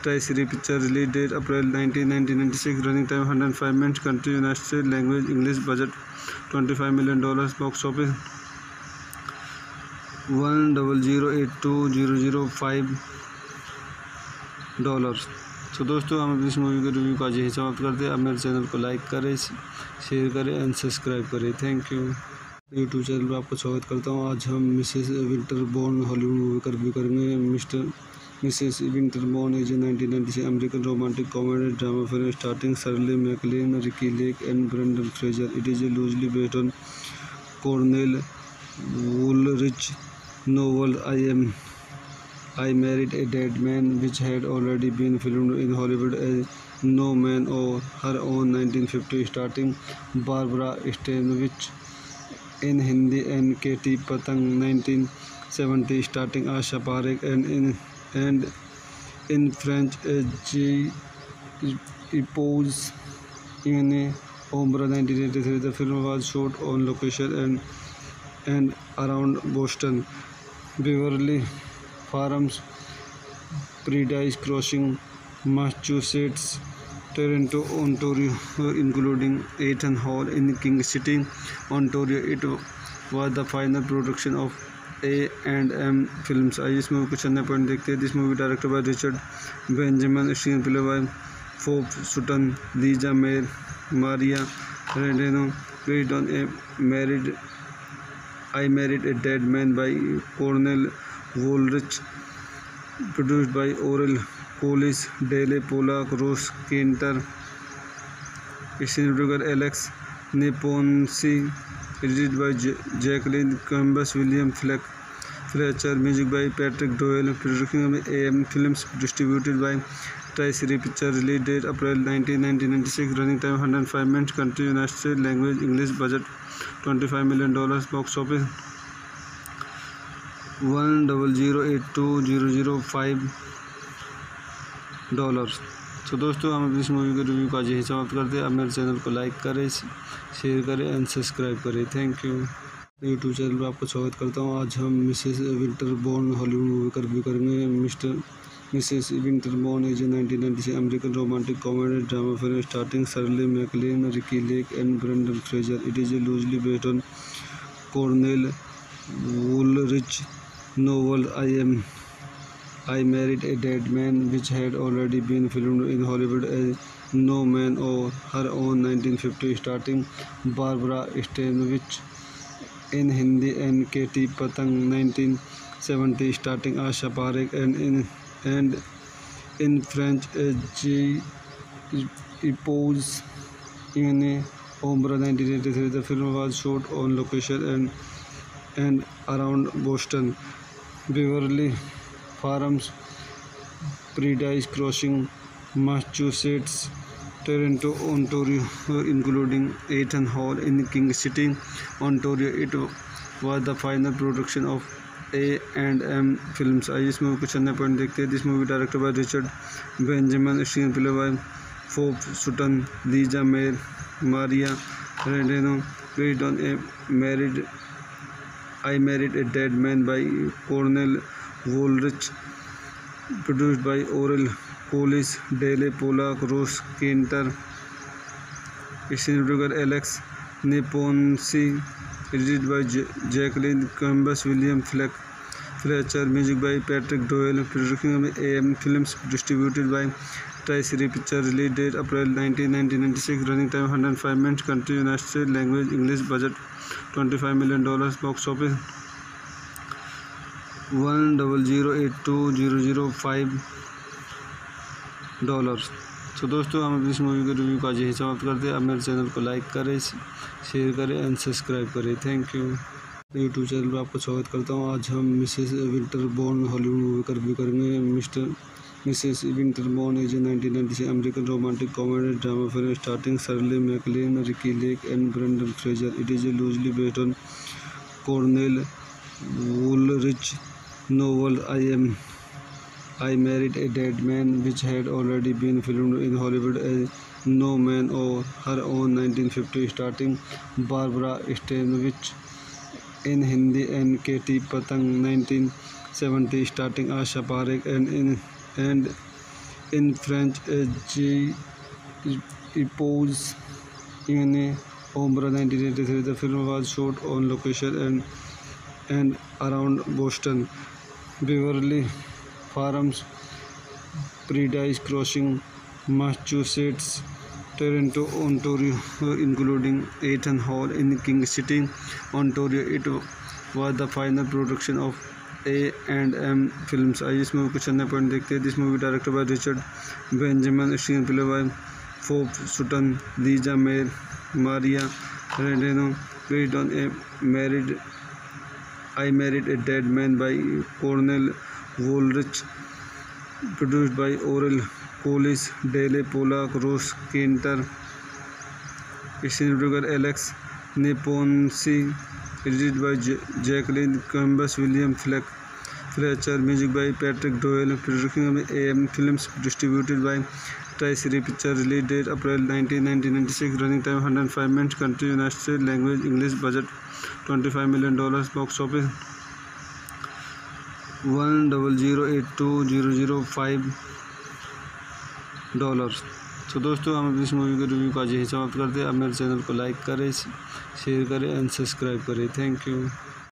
Tri-City Pictures, release date April 19, 1996, running time 105 minutes, country United States, language English, budget $25 million, box office $1,008,205। तो दोस्तों हम इस movie के review का आज यही समाप्त करते हैं। आप मेरे चैनल को लाइक करें, शेयर करें एंड सब्सक्राइब करें। Thank you. यूट्यूब चैनल पर आपको स्वागत करता हूँ। आज हम मिसेस विंटरबॉर्न हॉलीवुड मूवी का रिव्यू करेंगे। Mrs Winterbourne is 1996 American romantic comedy drama film starting Shirley MacLaine, Ricki Lake and Brendan Fraser. It is loosely based on Cornel Woolrich novel I Married a Dead Man, which had already been filmed in Hollywood as No Man of Her Own 1950, starring Barbara Stanwyck in Hindi and Katie Patang 1970, starring Asha Parekh and in French as J. Epose in Ombra 1983. The film was shot on location and around Boston, Beverly Farms, Paradise Crossing, Massachusetts, Toronto, Ontario, including Eaton Hall in King City, Ontario. It was the final production of A&M Films. आइए इस movie कुछ अन्य point देखते हैं। This movie director by Richard Benjamin, screenplay by Phoef Sutton, Lisa mayor, Maria Radano, based on I Married a Dead Man by Cornel Woolrich, produced by Oral Collis, Dale Pollack, Ross Kinter, Screenwriter Alex Neponsi, edited by Jacqueline Cambus, William Fletcher, music by Patrick Doyle, production by AM Films, distributed by Tri-City Pictures, release date April 19, 1996, running time 105 minutes, country United States, language English, budget $25 million, box office $1,008,205। तो दोस्तों हम इस movie के review का आज यही समाप्त करते हैं। आप मेरे चैनल को लाइक करें, शेयर करें एंड सब्सक्राइब करें। Thank you. यूट्यूब चैनल पर आपको स्वागत करता हूँ। आज हम मिसेस विंटरबॉर्न हॉलीवुड मूवी का रिव्यू करेंगे। Mrs Winterbourne is 1996 American romantic comedy drama film starting Shirley MacLaine, Ricki Lake and Brendan Fraser. It is loosely based on Cornel Woolrich novel I Married a Dead Man, which had already been filmed in Hollywood as No Man of Her Own 1950, starring Barbara Stanwyck in Hindi and Katie Patang 1970, starring Asha Parekh and in French as J. Epose in Ombra 1983. The film was shot on location and around Boston, Beverly Farms, Paradise Crossing, Massachusetts, Toronto, Ontario, including Eaton Hall in King City, Ontario. It was the final production of A&M Films. आइए इस movie कुछ अन्य point देखते हैं। This movie director by Richard Benjamin, screenplay by Phoef Sutton, Lisa mayor, Maria Radano, based on I Married a Dead Man by Cornel Woolrich, produced by Oral Collis, Dale Pollack, Ross Kinter, Screenwriter Alex Neponsi, edited by Jacqueline Cambus, William Fletcher, music by Patrick Doyle, production by AM Films, distributed by Tri-City Pictures, release date April 19, 1996, running time 105 minutes, country United States, language English, budget $25 million, box office $1,008,205। तो दोस्तों हम इस movie के review का आज यही समाप्त करते हैं। आप मेरे चैनल को लाइक करें, शेयर करें एंड सब्सक्राइब करें। Thank you. यूट्यूब चैनल पर आपको स्वागत करता हूँ। आज हम मिसेस विंटरबॉर्न हॉलीवुड मूवी का रिव्यू करेंगे। Mrs. Winterbourne is a 1996 American romantic comedy drama film starring Shirley MacLaine, Ricky Lake, and Brendan Fraser. It is loosely based on Cornell Woolrich novel I Married a Dead Man, which had already been filmed in Hollywood as No Man or Her Own 1950, starring Barbara Stanwyck in Hindi and Katie Patang 1970, starring Asha Parekh and in French as Epouses in Ombre 1983. The film was shot on location and around Boston, Beverly Farms, Paradise Crossing, Massachusetts, Toronto, Ontario, including Eaton Hall in King City, Ontario. It was the final production of A&M Films. आइए इस movie कुछ अन्य point देखते हैं. This movie directed by Richard Benjamin, screenplay by फोर्ब Sutton, Lisa mayor, Maria Radano, based on I Married a Dead Man by Cornell Woolrich, produced by Orel Police, Dale Polak, Ross Kinter, screenwriter Alex Neponsi, edited by Jacqueline Columbus, William Fletcher, music by Patrick Doyle, production by AM Films, distributed by Tri-City Pictures, release date April 19, 1996, running time 105 minutes, country United States, language English, budget $25 million, box office $1,008,205. तो दोस्तों हम इस movie के review का यही समाप्त करते हैं. अब मेरे चैनल को लाइक करें, शेयर करें एंड सब्सक्राइब करें. Thank you.